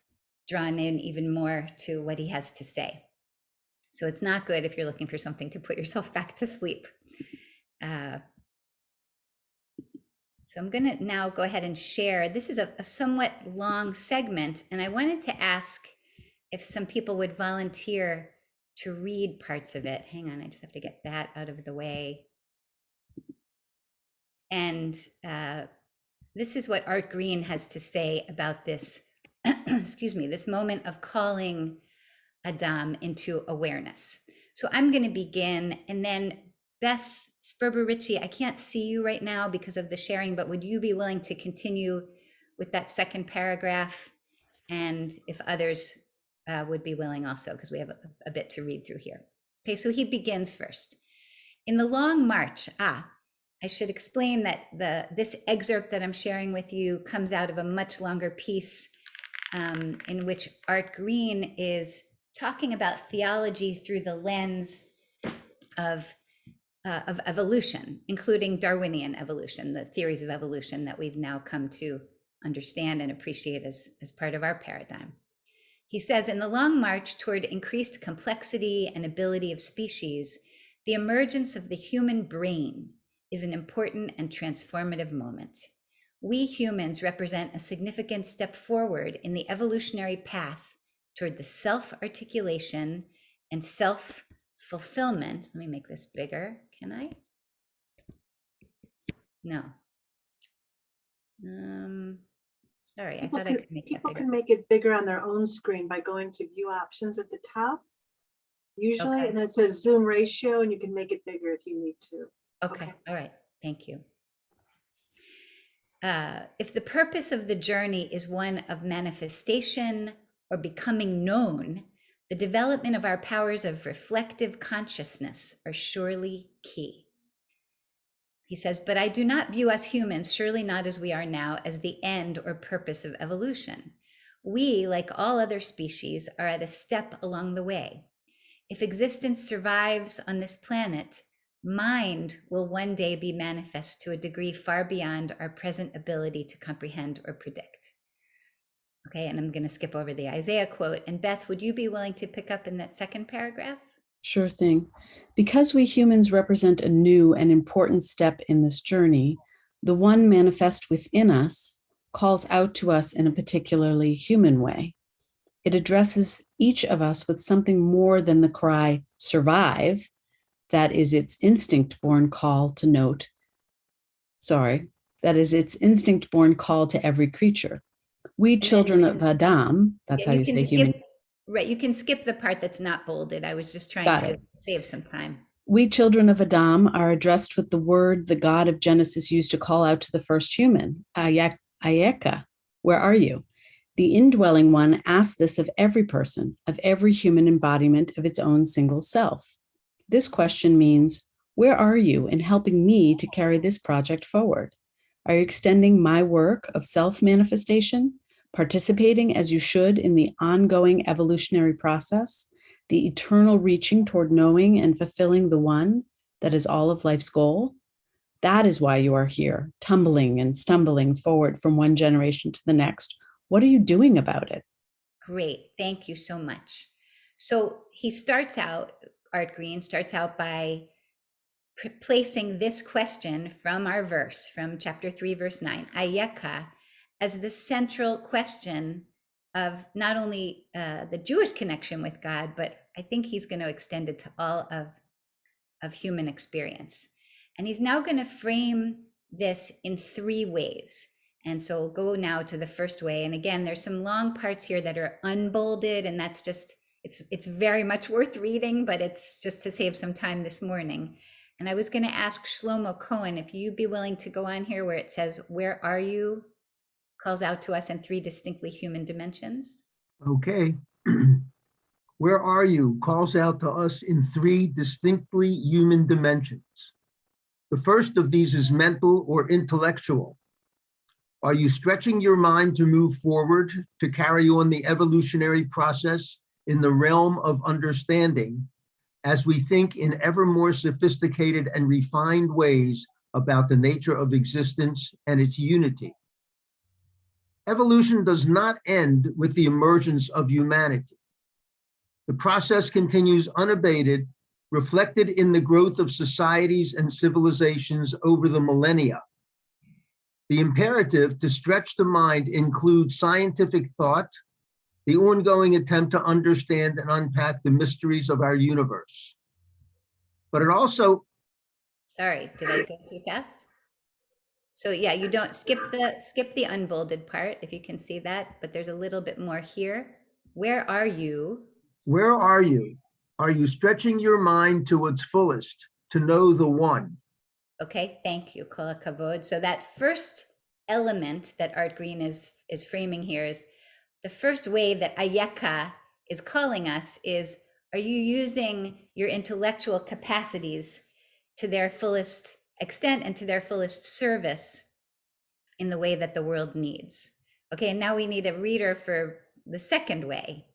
Speaker 4: drawn in even more to what he has to say. So it's not good if you're looking for something to put yourself back to sleep. So I'm going to now go ahead and share. This is a somewhat long segment, and I wanted to ask if some people would volunteer to read parts of it. Hang on, I just have to get that out of the way. And this is what Art Green has to say about this, excuse me, this moment of calling Adam into awareness. So I'm going to begin, and then Beth Sperber-Ritchie, I can't see you right now because of the sharing, but would you be willing to continue with that second paragraph? And if others would be willing also, because we have a bit to read through here. Okay, so he begins first. In the long march, I should explain that this excerpt that I'm sharing with you comes out of a much longer piece in which Art Green is talking about theology through the lens of evolution, including Darwinian evolution, the theories of evolution that we've now come to understand and appreciate as part of our paradigm. He says, in the long march toward increased complexity and ability of species, the emergence of the human brain is an important and transformative moment. We humans represent a significant step forward in the evolutionary path toward the self-articulation and self-fulfillment. Let me make this bigger. Can I? No. Sorry, I thought I could make that
Speaker 1: People
Speaker 4: bigger.
Speaker 1: can make it bigger on their own screen by going to view options at the top, usually,
Speaker 4: Okay.
Speaker 1: and then it says zoom ratio, and you can make it bigger if you need to.
Speaker 4: Okay, all right, thank you. If the purpose of the journey is one of manifestation or becoming known, the development of our powers of reflective consciousness are surely key. He says, but I do not view us humans, surely not as we are now, as the end or purpose of evolution. We, like all other species, are at a step along the way. If existence survives on this planet, mind will one day be manifest to a degree far beyond our present ability to comprehend or predict. Okay, and I'm going to skip over the Isaiah quote. And Beth, would you be willing to pick up in that second paragraph?
Speaker 6: Sure thing. Because we humans represent a new and important step in this journey, the one manifest within us calls out to us in a particularly human way. It addresses each of us with something more than the cry, survive, that is its instinct-born call to note. That is its instinct-born call to every creature. We children of Adam, that's how you say human.
Speaker 4: Right, you can skip the part that's not bolded. I was just trying to save some time.
Speaker 6: We children of Adam are addressed with the word the God of Genesis used to call out to the first human, Ayeka, where are you? The indwelling one asks this of every person, of every human embodiment of its own single self. This question means, where are you in helping me to carry this project forward? Are you extending my work of self-manifestation, participating as you should in the ongoing evolutionary process, the eternal reaching toward knowing and fulfilling the one that is all of life's goal? That is why you are here, tumbling and stumbling forward from one generation to the next. What are you doing about it?
Speaker 4: Great, thank you so much. So he starts out Art Green starts out by placing this question from our verse, from chapter 3, verse 9, Ayeka, as the central question of not only the Jewish connection with God, but I think he's going to extend it to all of human experience. And he's now going to frame this in 3 ways. And so we'll go now to the first way. And again, there's some long parts here that are unbolded, and that's just, it's very much worth reading, but it's just to save some time this morning. And I was going to ask Shlomo Cohen if you'd be willing to go on here where it says, "Where are you?" calls out to us in 3 distinctly human dimensions.
Speaker 8: Okay. Where are you? Calls out to us in 3 distinctly human dimensions. The first of these is mental or intellectual. Are you stretching your mind to move forward, to carry on the evolutionary process in the realm of understanding, as we think in ever more sophisticated and refined ways about the nature of existence and its unity? Evolution does not end with the emergence of humanity. The process continues unabated, reflected in the growth of societies and civilizations over the millennia. The imperative to stretch the mind includes scientific thought, the ongoing attempt to understand and unpack the mysteries of our universe. But it also...
Speaker 4: Sorry, did I go too fast? So yeah, you don't skip the unbolded part, if you can see that, but there's a little bit more here. Where are you?
Speaker 8: Where are you? Are you stretching your mind to its fullest to know the one?
Speaker 4: Okay, thank you, Kol HaKavod. So that first element that Art Green is framing here is the first way that Ayeka is calling us is, are you using your intellectual capacities to their fullest extent and to their fullest service in the way that the world needs? Okay, and now we need a reader for the second way.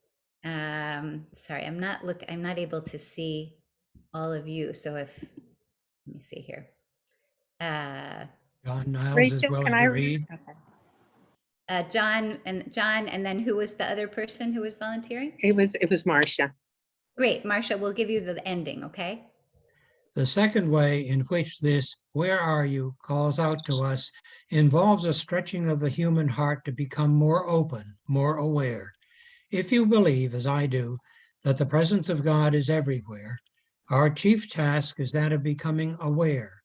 Speaker 4: Sorry, I'm not able to see all of you. So let me see here.
Speaker 7: John Niles is
Speaker 9: Rachel,
Speaker 7: willing
Speaker 9: can I
Speaker 7: to
Speaker 9: read?
Speaker 7: read.
Speaker 9: Okay.
Speaker 4: John, and then who was the other person who was volunteering?
Speaker 9: It was Marcia.
Speaker 4: Great, Marcia, we'll give you the ending, okay?
Speaker 7: The second way in which this "where are you" calls out to us involves a stretching of the human heart to become more open, more aware. If you believe, as I do, that the presence of God is everywhere, our chief task is that of becoming aware.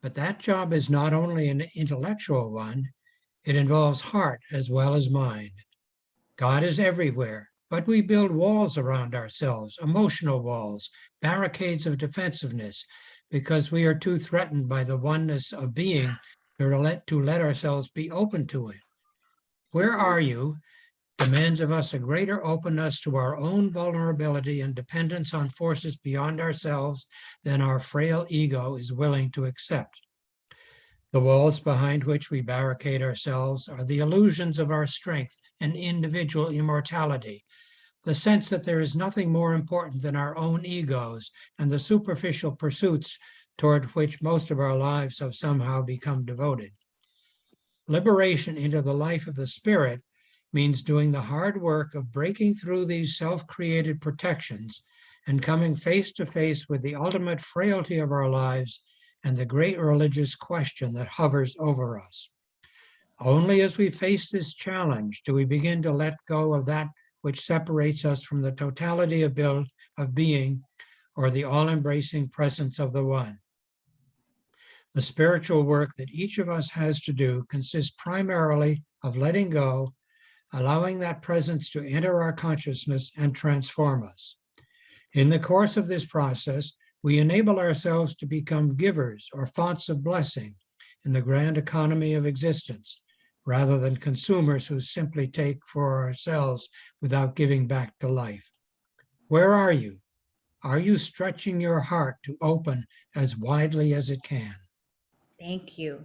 Speaker 7: But that job is not only an intellectual one, it involves heart as well as mind. God is everywhere, but we build walls around ourselves, emotional walls, barricades of defensiveness, because we are too threatened by the oneness of being to let ourselves be open to it. Where are you? Demands of us a greater openness to our own vulnerability and dependence on forces beyond ourselves than our frail ego is willing to accept. The walls behind which we barricade ourselves are the illusions of our strength and individual immortality, the sense that there is nothing more important than our own egos and the superficial pursuits toward which most of our lives have somehow become devoted. Liberation into the life of the spirit means doing the hard work of breaking through these self-created protections and coming face to face with the ultimate frailty of our lives and the great religious question that hovers over us. Only as we face this challenge do we begin to let go of that which separates us from the totality of being, or the all-embracing presence of the one. The spiritual work that each of us has to do consists primarily of letting go, allowing that presence to enter our consciousness and transform us. In the course of this process, we enable ourselves to become givers or fonts of blessing in the grand economy of existence, rather than consumers who simply take for ourselves without giving back to life. Where are you? Are you stretching your heart to open as widely as it can?
Speaker 4: Thank you.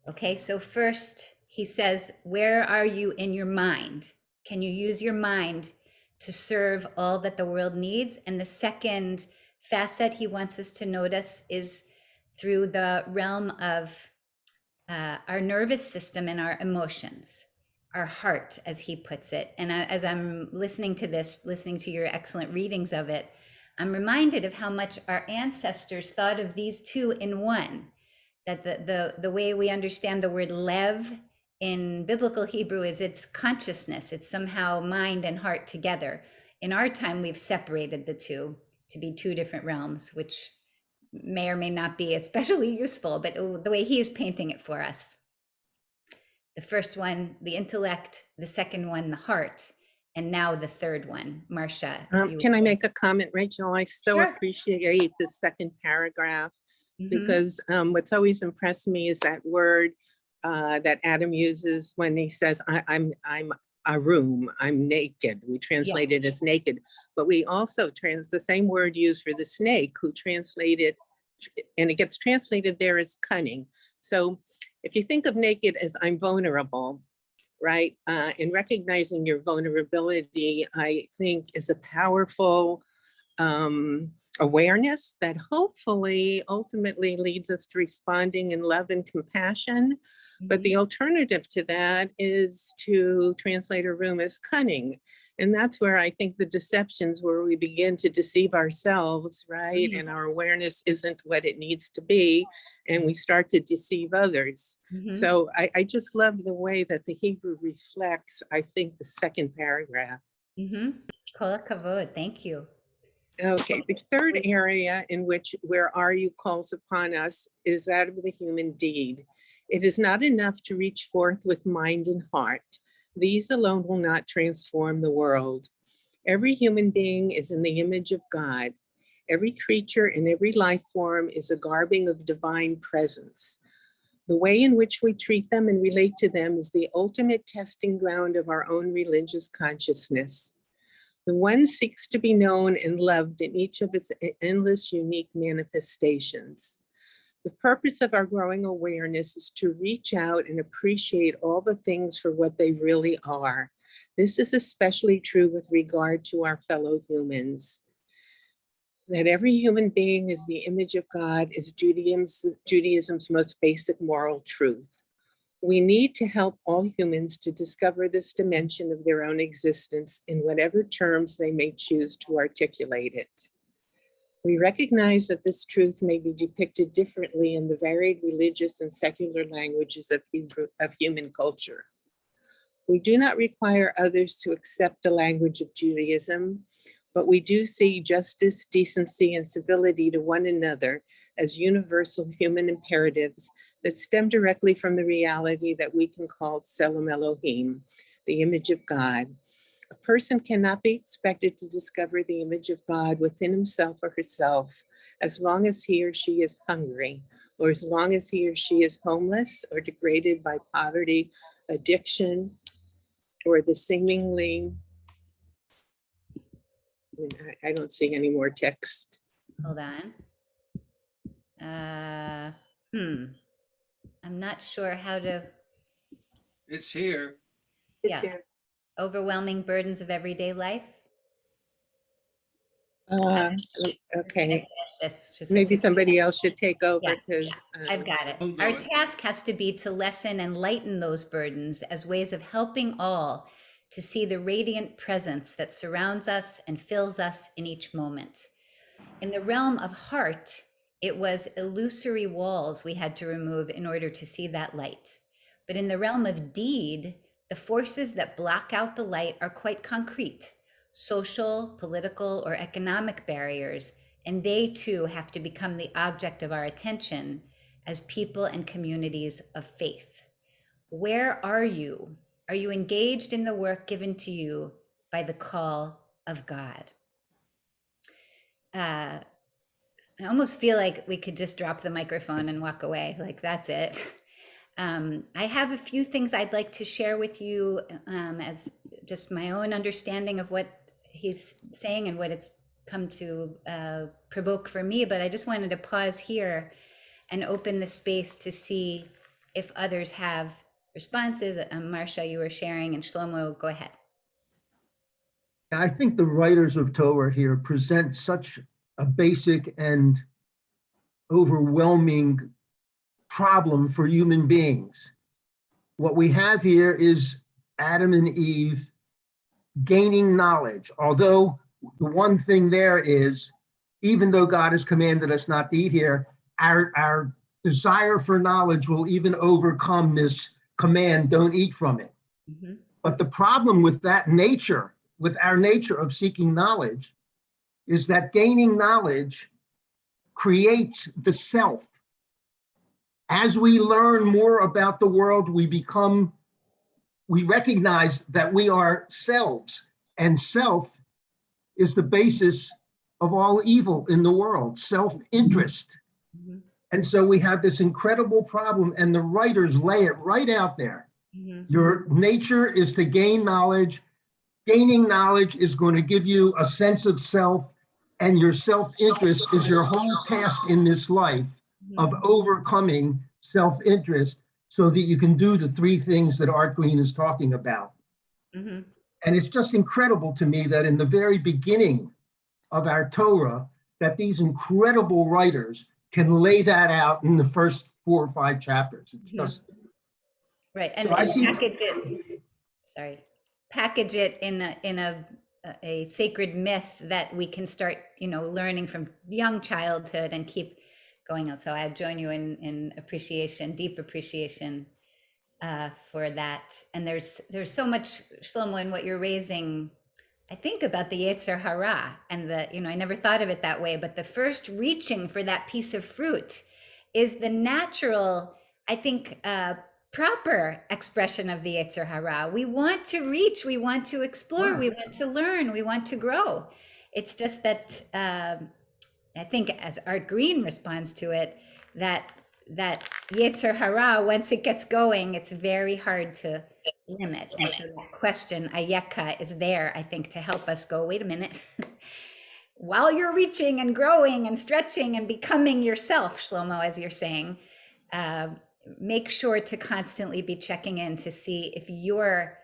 Speaker 4: Okay, so first he says, where are you in your mind? Can you use your mind to serve all that the world needs? And the second facet he wants us to notice is through the realm of our nervous system and our emotions, our heart, as he puts it. And as I'm listening to this, listening to your excellent readings of it, I'm reminded of how much our ancestors thought of these two in one, that the way we understand the word lev in biblical Hebrew is it's consciousness. It's somehow mind and heart together. In our time, we've separated the two to be two different realms, which may or may not be especially useful, but the way he is painting it for us. The first one, the intellect, the second one, the heart, and now the third one. Marcia.
Speaker 9: Can I make a comment, Rachel? I so
Speaker 4: Sure.
Speaker 9: appreciate the second paragraph
Speaker 4: Mhm.
Speaker 9: because what's always impressed me is that word that Adam uses when he says, I'm a room, I'm naked. We translate it as naked, but we also the same word used for the snake, who translated, and it gets translated there as cunning. So if you think of naked as I'm vulnerable, right? And recognizing your vulnerability, I think, is a powerful awareness that hopefully ultimately leads us to responding in love and compassion. But the alternative to that is to translate a room as cunning. And that's where I think the deceptions where we begin to deceive ourselves, right? And our awareness isn't what it needs to be. And we start to deceive others. So I just love the way that the Hebrew reflects, I think, the second paragraph.
Speaker 4: Kol hakavod. Thank you.
Speaker 9: Okay, the third area in which where are you calls upon us is that of the human deed. It is not enough to reach forth with mind and heart. These alone will not transform the world. Every human being is in the image of God. Every creature and every life form is a garbing of divine presence. The way in which we treat them and relate to them is the ultimate testing ground of our own religious consciousness. The one seeks to be known and loved in each of its endless unique manifestations. The purpose of our growing awareness is to reach out and appreciate all the things for what they really are. This is especially true with regard to our fellow humans. That every human being is the image of God is Judaism's most basic moral truth. We need to help all humans to discover this dimension of their own existence in whatever terms they may choose to articulate it. We recognize that this truth may be depicted differently in the varied religious and secular languages of human culture. We do not require others to accept the language of Judaism, but we do see justice, decency, and civility to one another as universal human imperatives that stem directly from the reality that we can call Tselem Elohim, the image of God. A person cannot be expected to discover the image of God within himself or herself as long as he or she is hungry, or as long as he or she is homeless or degraded by poverty, addiction, or the seemingly, I don't see any more text.
Speaker 4: Hold on. I'm not sure how to.
Speaker 10: It's here.
Speaker 1: It's here.
Speaker 4: Overwhelming burdens of everyday life.
Speaker 9: Okay,
Speaker 4: Finish this, just
Speaker 9: maybe
Speaker 4: it's-
Speaker 9: somebody else should take over
Speaker 4: Yeah,
Speaker 9: because
Speaker 4: I've got it.
Speaker 10: I'll do
Speaker 4: Our
Speaker 10: it.
Speaker 4: task has to be to lessen and lighten those burdens as ways of helping all to see the radiant presence that surrounds us and fills us in each moment. In the realm of heart, it was illusory walls we had to remove in order to see that light. But in the realm of deed, the forces that block out the light are quite concrete, social, political, or economic barriers, and they too have to become the object of our attention as people and communities of faith. Where are you? Are you engaged in the work given to you by the call of God? I almost feel like we could just drop the microphone and walk away, like that's it. I have a few things I'd like to share with you as just my own understanding of what he's saying and what it's come to provoke for me, but I just wanted to pause here and open the space to see if others have responses. Marcia, you were sharing, and Shlomo, go ahead.
Speaker 8: I think the writers of Torah here present such a basic and overwhelming problem for human beings. What we have here is Adam and Eve gaining knowledge, although the one thing there is even though God has commanded us not to eat here, our desire for knowledge will even overcome this command, don't eat from it.
Speaker 4: Mhm.
Speaker 8: But the problem with that nature, with our nature of seeking knowledge, is that gaining knowledge creates the self. As we learn more about the world, we recognize that we are selves, and self is the basis of all evil in the world, self-interest.
Speaker 4: Mhm.
Speaker 8: And so we have this incredible problem, and the writers lay it right out there.
Speaker 4: Mhm.
Speaker 8: Your nature is to gain knowledge. Gaining knowledge is going to give you a sense of self, and your self-interest is your whole task in this life of overcoming self-interest so that you can do the three things that Art Green is talking about.
Speaker 4: Mhm.
Speaker 8: And it's just incredible to me that in the very beginning of our Torah, that these incredible writers can lay that out in the first 4 or 5 chapters. It's just,
Speaker 4: Right, and,
Speaker 8: So I
Speaker 4: and
Speaker 8: see-
Speaker 4: package it, sorry, package it in a sacred myth that we can start, learning from young childhood and keep going on. So I join you in appreciation, deep appreciation for that. And there's so much, Shlomo, in what you're raising. I think about the Yetzer Hara and I never thought of it that way, but the first reaching for that piece of fruit is the natural, I think, proper expression of the Yetzer Hara. We want to reach, we want to explore, we want to learn, we want to grow. It's just that I think as Art Green responds to it, that Yetzer Hara, once it gets going, it's very hard to limit. And so that question, Ayeka, is there, I think, to help us go, wait a minute. While you're reaching and growing and stretching and becoming yourself, Shlomo, as you're saying, make sure to constantly be checking in to see if your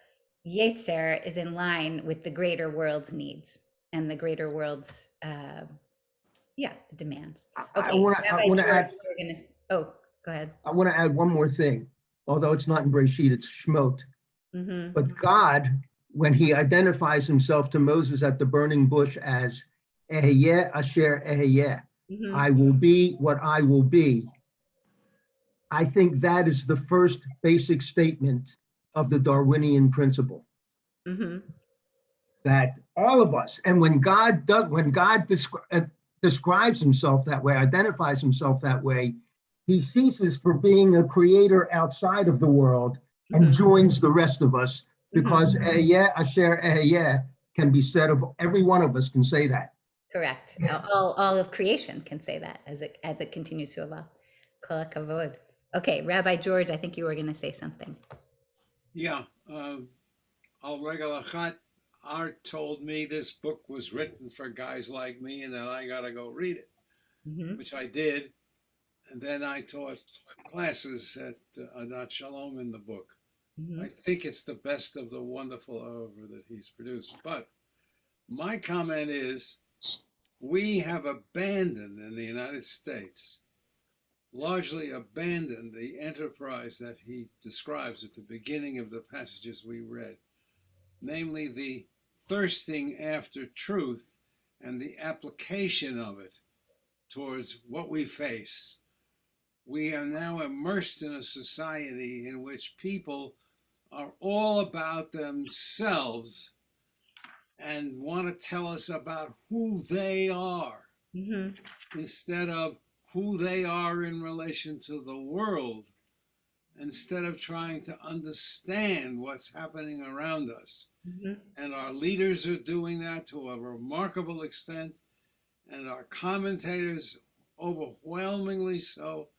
Speaker 4: Yetzer is in line with the greater world's needs and the greater world's demands. Okay,
Speaker 8: I want
Speaker 4: Rabbi
Speaker 8: to
Speaker 4: George,
Speaker 8: add.
Speaker 4: oh, go ahead.
Speaker 8: I want to add one more thing, although it's not in Breshit, it's Shmot.
Speaker 4: Mm-hmm.
Speaker 8: But God, when he identifies himself to Moses at the burning bush as Eheyeh Asher Eheyeh,
Speaker 4: Mm-hmm.
Speaker 8: I will be what I will be, I think that is the first basic statement of the Darwinian principle.
Speaker 4: Mm-hmm.
Speaker 8: That all of us, and when God describes himself that way, identifies himself that way, he ceases for being a creator outside of the world and joins the rest of us, because Eheyeh Asher Eheyeh can be said of every one of us can say that.
Speaker 4: Correct. All of creation can say that as it continues to evolve. Kol hakavod. Okay, Rabbi George, I think you were going to say something.
Speaker 10: Yeah. Al Regel Achat, Art told me this book was written for guys like me and that I got to go read it, which I did. And then I taught classes at Adat Shalom in the book. I think it's the best of the wonderful oeuvre that he's produced. But my comment is, we have abandoned in the United States, largely abandoned the enterprise that he describes at the beginning of the passages we read, namely the thirsting after truth and the application of it towards what we face. We are now immersed in a society in which people are all about themselves and want to tell us about who they are instead of who they are in relation to the world, instead of trying to understand what's happening around us. And our leaders are doing that to a remarkable extent, and our commentators overwhelmingly so.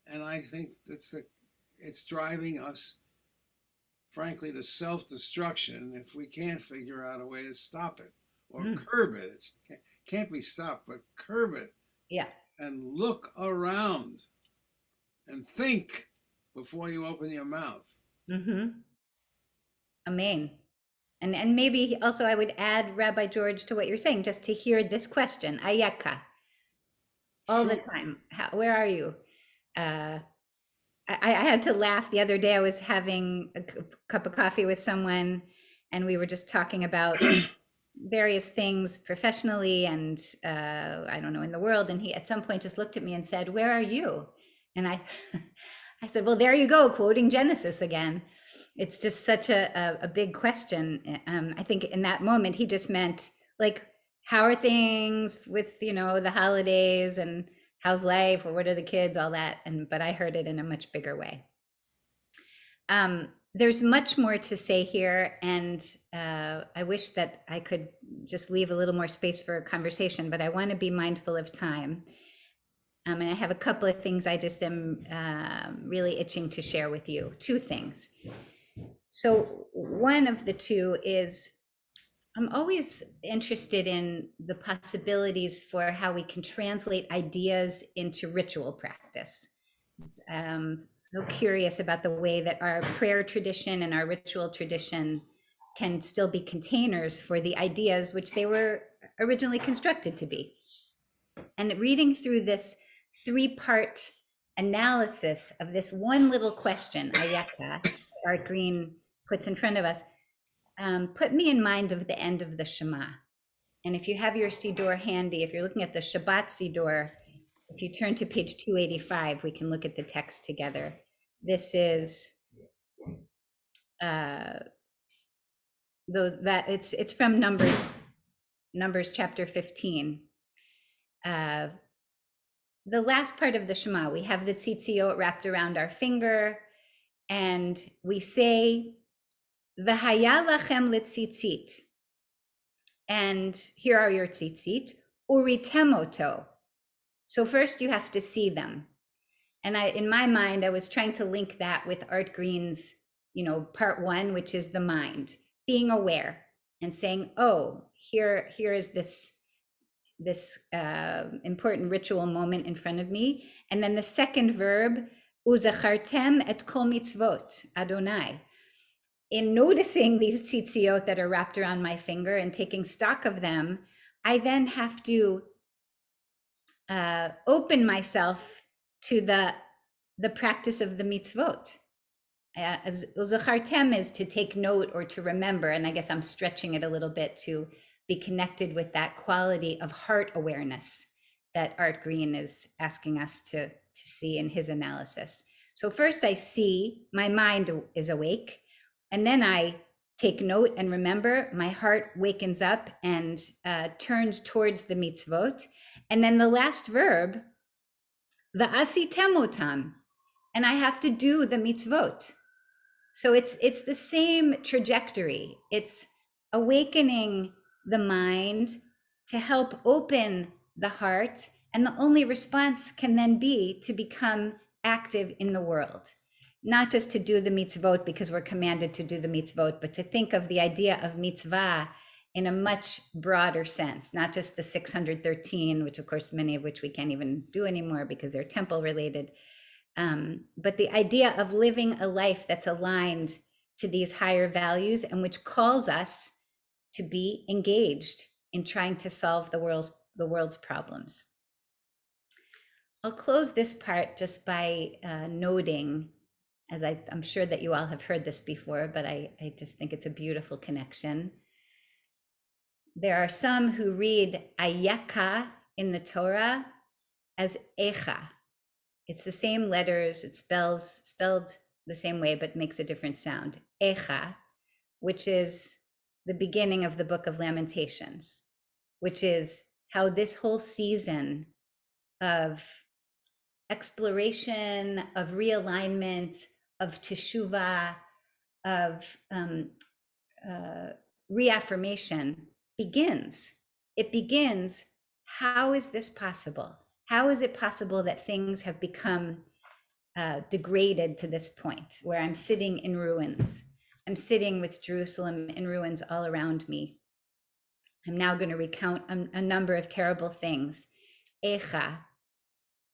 Speaker 10: And I think it's driving us, frankly, to self-destruction if we can't figure out a way to stop it or curb it. It can't be stopped, but curb it.
Speaker 4: Yeah.
Speaker 10: And look around and think before you open your mouth.
Speaker 4: Amen. And maybe also I would add, Rabbi George, to what you're saying, just to hear this question, Ayeka, all the time. Where are you? I had to laugh the other day. I was having a cup of coffee with someone, and we were just talking about various things professionally and I don't know, in the world. And he at some point just looked at me and said, "Where are you?" And I I said, "Well, there you go, quoting Genesis again." It's just such a big question. I think in that moment he just meant, like, how are things with, you know, the holidays and how's life, or what are the kids, all that. But I heard it in a much bigger way. There's much more to say here, and I wish that I could just leave a little more space for a conversation, but I want to be mindful of time. And I have a couple of things I just am really itching to share with you. Two things. So one of the two is, I'm always interested in the possibilities for how we can translate ideas into ritual practice. So curious about the way that our prayer tradition and our ritual tradition can still be containers for the ideas which they were originally constructed to be. And reading through this 3-part analysis of this one little question, Ayeka, Art Green puts in front of us, put me in mind of the end of the Shema. And if you have your Siddur handy, if you're looking at the Shabbat Siddur, if you turn to page 285, we can look at the text together. This is it's from Numbers chapter 15. The last part of the Shema, we have the tzitziot wrapped around our finger, and we say, "V'haya lachem letzitzit." And here are your tzitzit, uritem oto. So first you have to see them. And in my mind, I was trying to link that with Art Green's, you know, part 1, which is the mind, being aware and saying, oh, here is this important ritual moment in front of me. And then the second verb, uzachartem et kol mitzvot Adonai. In noticing these tzitziot that are wrapped around my finger and taking stock of them, I then have to open myself to the practice of the mitzvot. As uzachartem is to take note or to remember, and I guess I'm stretching it a little bit to be connected with that quality of heart awareness that Art Green is asking us to see in his analysis. So first I see my mind is awake, and then I take note and remember, my heart wakens up and turns towards the mitzvot. And then the last verb, va'asitem otam, and I have to do the mitzvot. So it's the same trajectory. It's awakening the mind to help open the heart, and the only response can then be to become active in the world. Not just to do the mitzvot because we're commanded to do the mitzvot, but to think of the idea of mitzvah in a much broader sense, not just the 613, which of course many of which we can't even do anymore because they're temple related, but the idea of living a life that's aligned to these higher values and which calls us to be engaged in trying to solve the world's problems. I'll close this part just by noting, as I'm sure that you all have heard this before, but I just think it's a beautiful connection. There are some who read Ayeka in the Torah as Echa. It's the same letters, it's spelled the same way, but makes a different sound. Echa, which is the beginning of the book of Lamentations, which is how this whole season of exploration, of realignment, of teshuvah, of reaffirmation begins. It begins, how is this possible? How is it possible that things have become degraded to this point where I'm sitting in ruins? I'm sitting with Jerusalem in ruins all around me. I'm now going to recount a number of terrible things. Echa.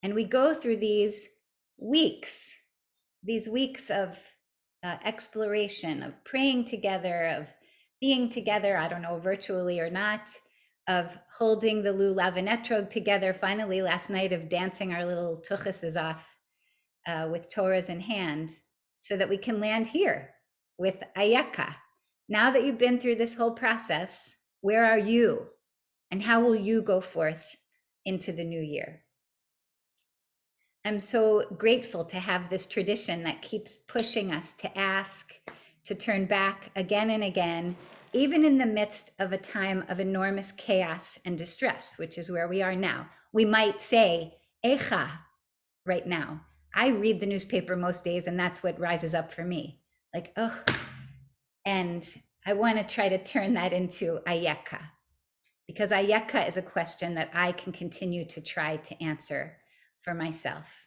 Speaker 4: And we go through these weeks of exploration, of praying together, of being together, I don't know, virtually or not, of holding the lulav and etrog together, finally last night of dancing our little tuchuses off with Torahs in hand, so that we can land here with Ayeka. Now that you've been through this whole process, Where are you? And how will you go forth into the new year? I'm so grateful to have this tradition that keeps pushing us to ask, to turn back again and again, even in the midst of a time of enormous chaos and distress, which is where we are now. We might say, Echa, right now. I read the newspaper most days, and that's what rises up for me. Like, oh, and I want to try to turn that into Ayeka, because Ayeka is a question that I can continue to try to answer for myself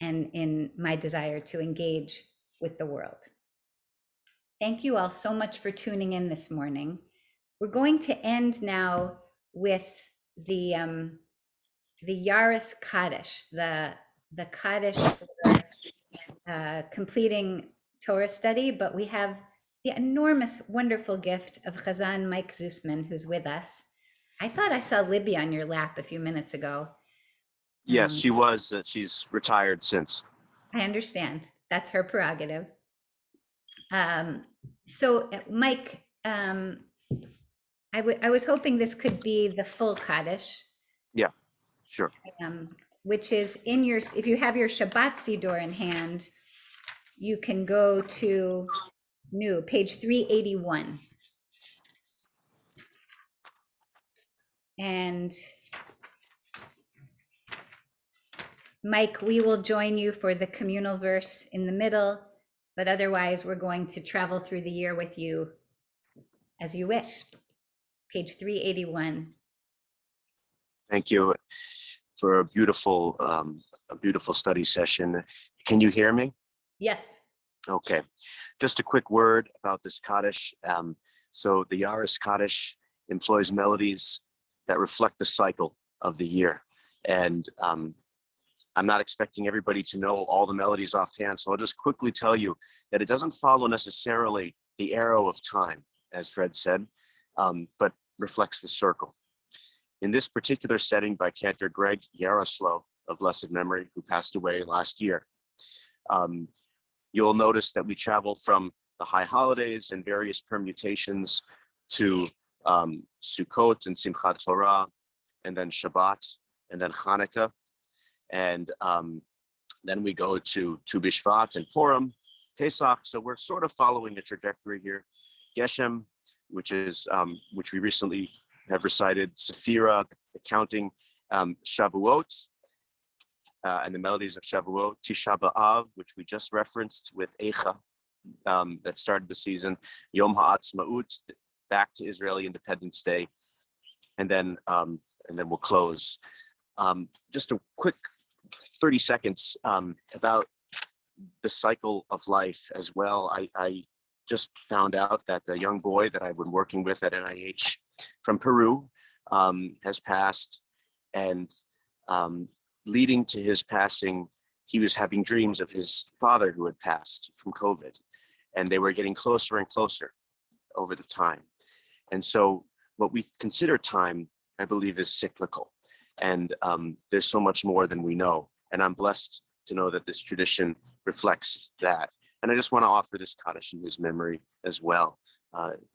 Speaker 4: and in my desire to engage with the world. Thank you all so much for tuning in this morning. We're going to end now with the Yaris Kaddish, the Kaddish for completing Torah study, but we have the enormous, wonderful gift of Chazan Mike Zusman, who's with us. I thought I saw Libby on your lap a few minutes ago.
Speaker 11: Yes, she was. She's retired since.
Speaker 4: I understand. That's her prerogative. So, Mike, I was hoping this could be the full Kaddish.
Speaker 11: Yeah, sure.
Speaker 4: Which is in your, if you have your Shabbat Siddur in hand, you can go to page 381. And Mike, we will join you for the communal verse in the middle, but otherwise we're going to travel through the year with you as you wish. Page 381.
Speaker 11: Thank you for a beautiful study session. Can you hear me?
Speaker 4: Yes.
Speaker 11: Okay. Just a quick word about this Kaddish. So the Yaris Kaddish employs melodies that reflect the cycle of the year. And I'm not expecting everybody to know all the melodies offhand, so I'll just quickly tell you that it doesn't follow necessarily the arrow of time, as Fred said, but reflects the circle. In this particular setting by Cantor Greg Yaroslow of blessed memory, who passed away last year, you'll notice that we travel from the high holidays and various permutations to Sukkot and Simchat Torah, and then Shabbat, and then Hanukkah. And then we go to Tu B'Shvat and Purim, Pesach. So we're sort of following the trajectory here. Geshem, which we recently have recited, Sephira, the counting, Shavuot, and the melodies of Shavuot, Tisha B'Av, which we just referenced with Eicha, that started the season, Yom HaAtzmaut, back to Israeli Independence Day, and then we'll close. Just a quick 30 seconds about the cycle of life as well. I just found out that the young boy that I've been working with at NIH from Peru has passed, and leading to his passing, he was having dreams of his father who had passed from COVID, and they were getting closer and closer over the time. And so what we consider time, I believe, is cyclical. And there's so much more than we know. And I'm blessed to know that this tradition reflects that. And I just want to offer this Kaddish in his memory as well.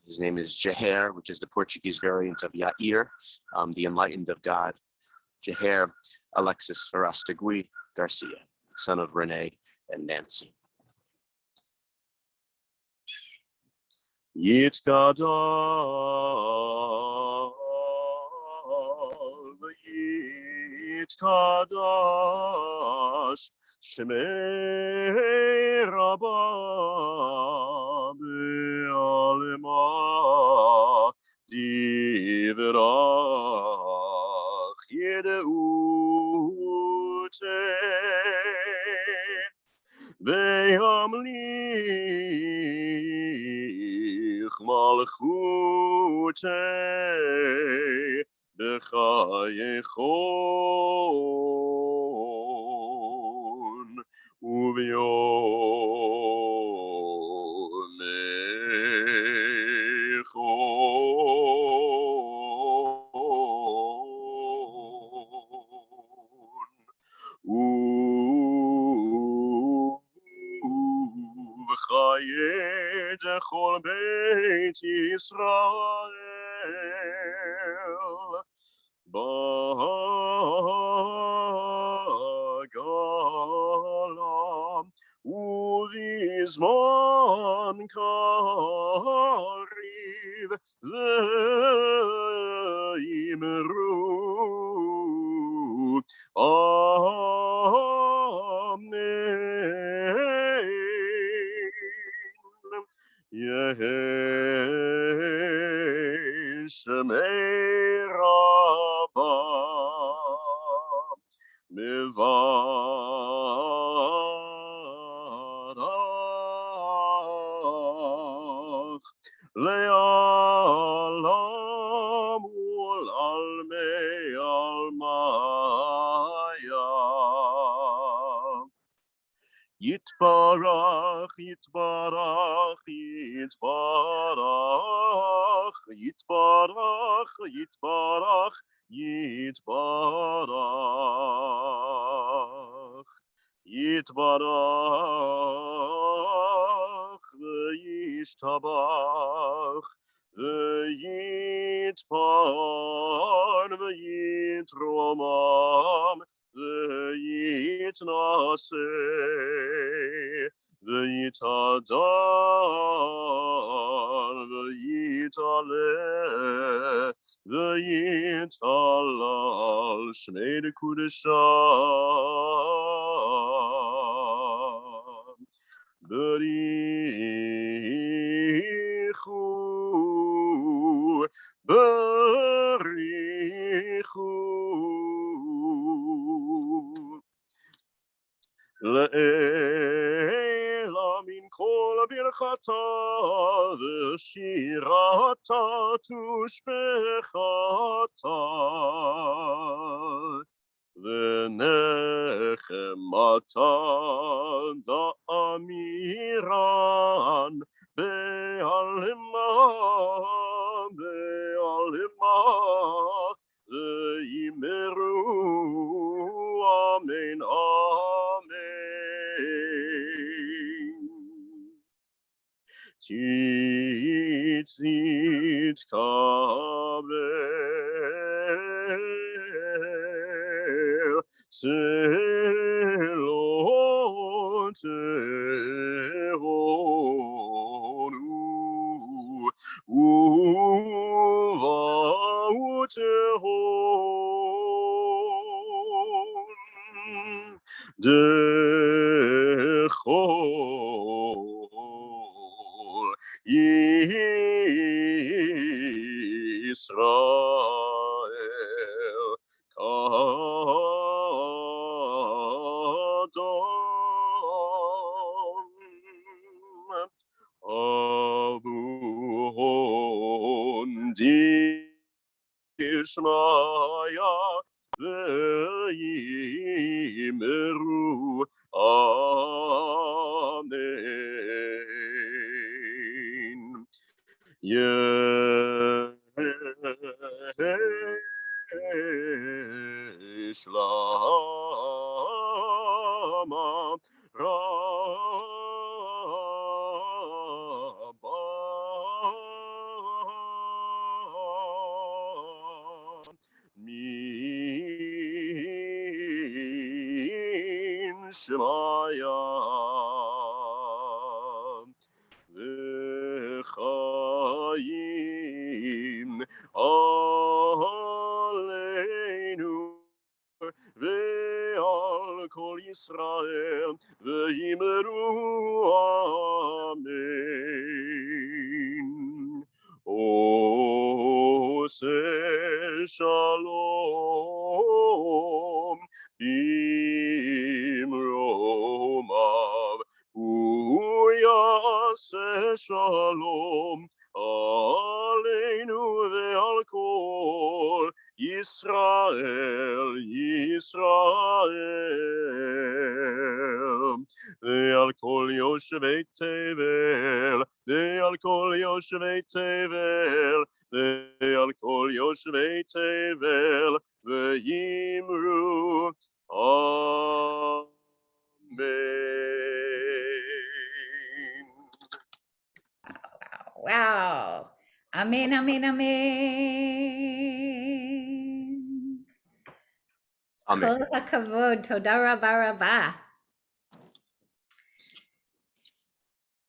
Speaker 11: His name is Jaher, which is the Portuguese variant of Yair, the enlightened of God. Jaher Alexis Arastegui Garcia, son of Renee and Nancy. Yitzkadash Shemei Rabba Be'alema Divrach Yedeute Ve'amlich Malchute B'chayechon Ubiyomechon V'chaye dechol Beit Yisrael בגלה ובזמן קריב ואמרו אמן. יהי שמי רבה מברך לעולם ולעלמי עלמיה. יתברך, יתברך, יתברך, יתברך, יתברך, יתברך, יתברך וישתבח ויתפאר ויתרומם ויתנשא ויתהדר ויתעלה ויתהלל שמי לקודשם. בריחו בריחו לעילה מן כל ברכתה ושירתה ושפחתה ונחמתה דאמירן בעלמה בעלמה ויאמרו אמן אמן. תתקבל צלותינו ובאו תהון דכל ישראל קדם אבוהון דשמיא ויאמרו אמן. שלמה רבה מן שמיא וחיים עלינו ועל כל ישראל ויאמרו אמן. עושה שלום במרומיו הוא יעשה שלום עלינו ועל כל ישראל, ישראל, ועל כל יושבי תבל, ועל כל יושבי תבל, ועל כל יושבי תבל, ויאמרו אמן.
Speaker 4: Wow. Amen, amen, amen.
Speaker 11: Amen.
Speaker 4: Kol hakavod, toda rabba rabba.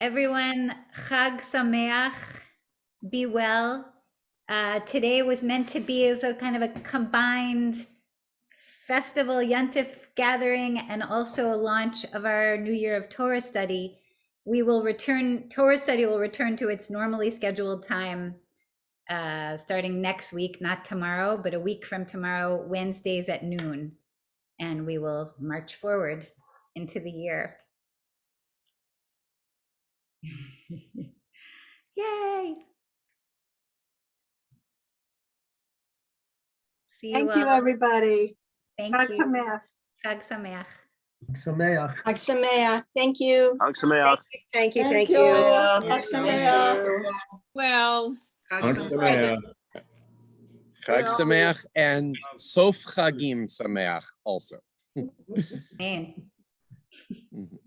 Speaker 4: Everyone, Chag Sameach, be well. Today was meant to be as a kind of a combined festival, Yontif gathering, and also a launch of our New Year of Torah study. Torah study will return to its normally scheduled time starting next week, not tomorrow, but a week from tomorrow, Wednesdays at noon. And we will march forward into the year. Yay! See you
Speaker 1: Thank you,
Speaker 4: all.
Speaker 1: everybody.
Speaker 4: Thank
Speaker 1: Chag
Speaker 4: you.
Speaker 1: Sameach.
Speaker 4: Chag Sameach.
Speaker 8: Sameach.
Speaker 12: Chag Sameach. Thank you.
Speaker 11: Chag Sameach.
Speaker 12: Thank you.
Speaker 1: Thank
Speaker 12: Thank you.
Speaker 1: you. Chag Sameach.
Speaker 9: Well,
Speaker 2: Chag Sameach and Sof Chagim Sameach also.
Speaker 4: Amen.
Speaker 2: Mhm.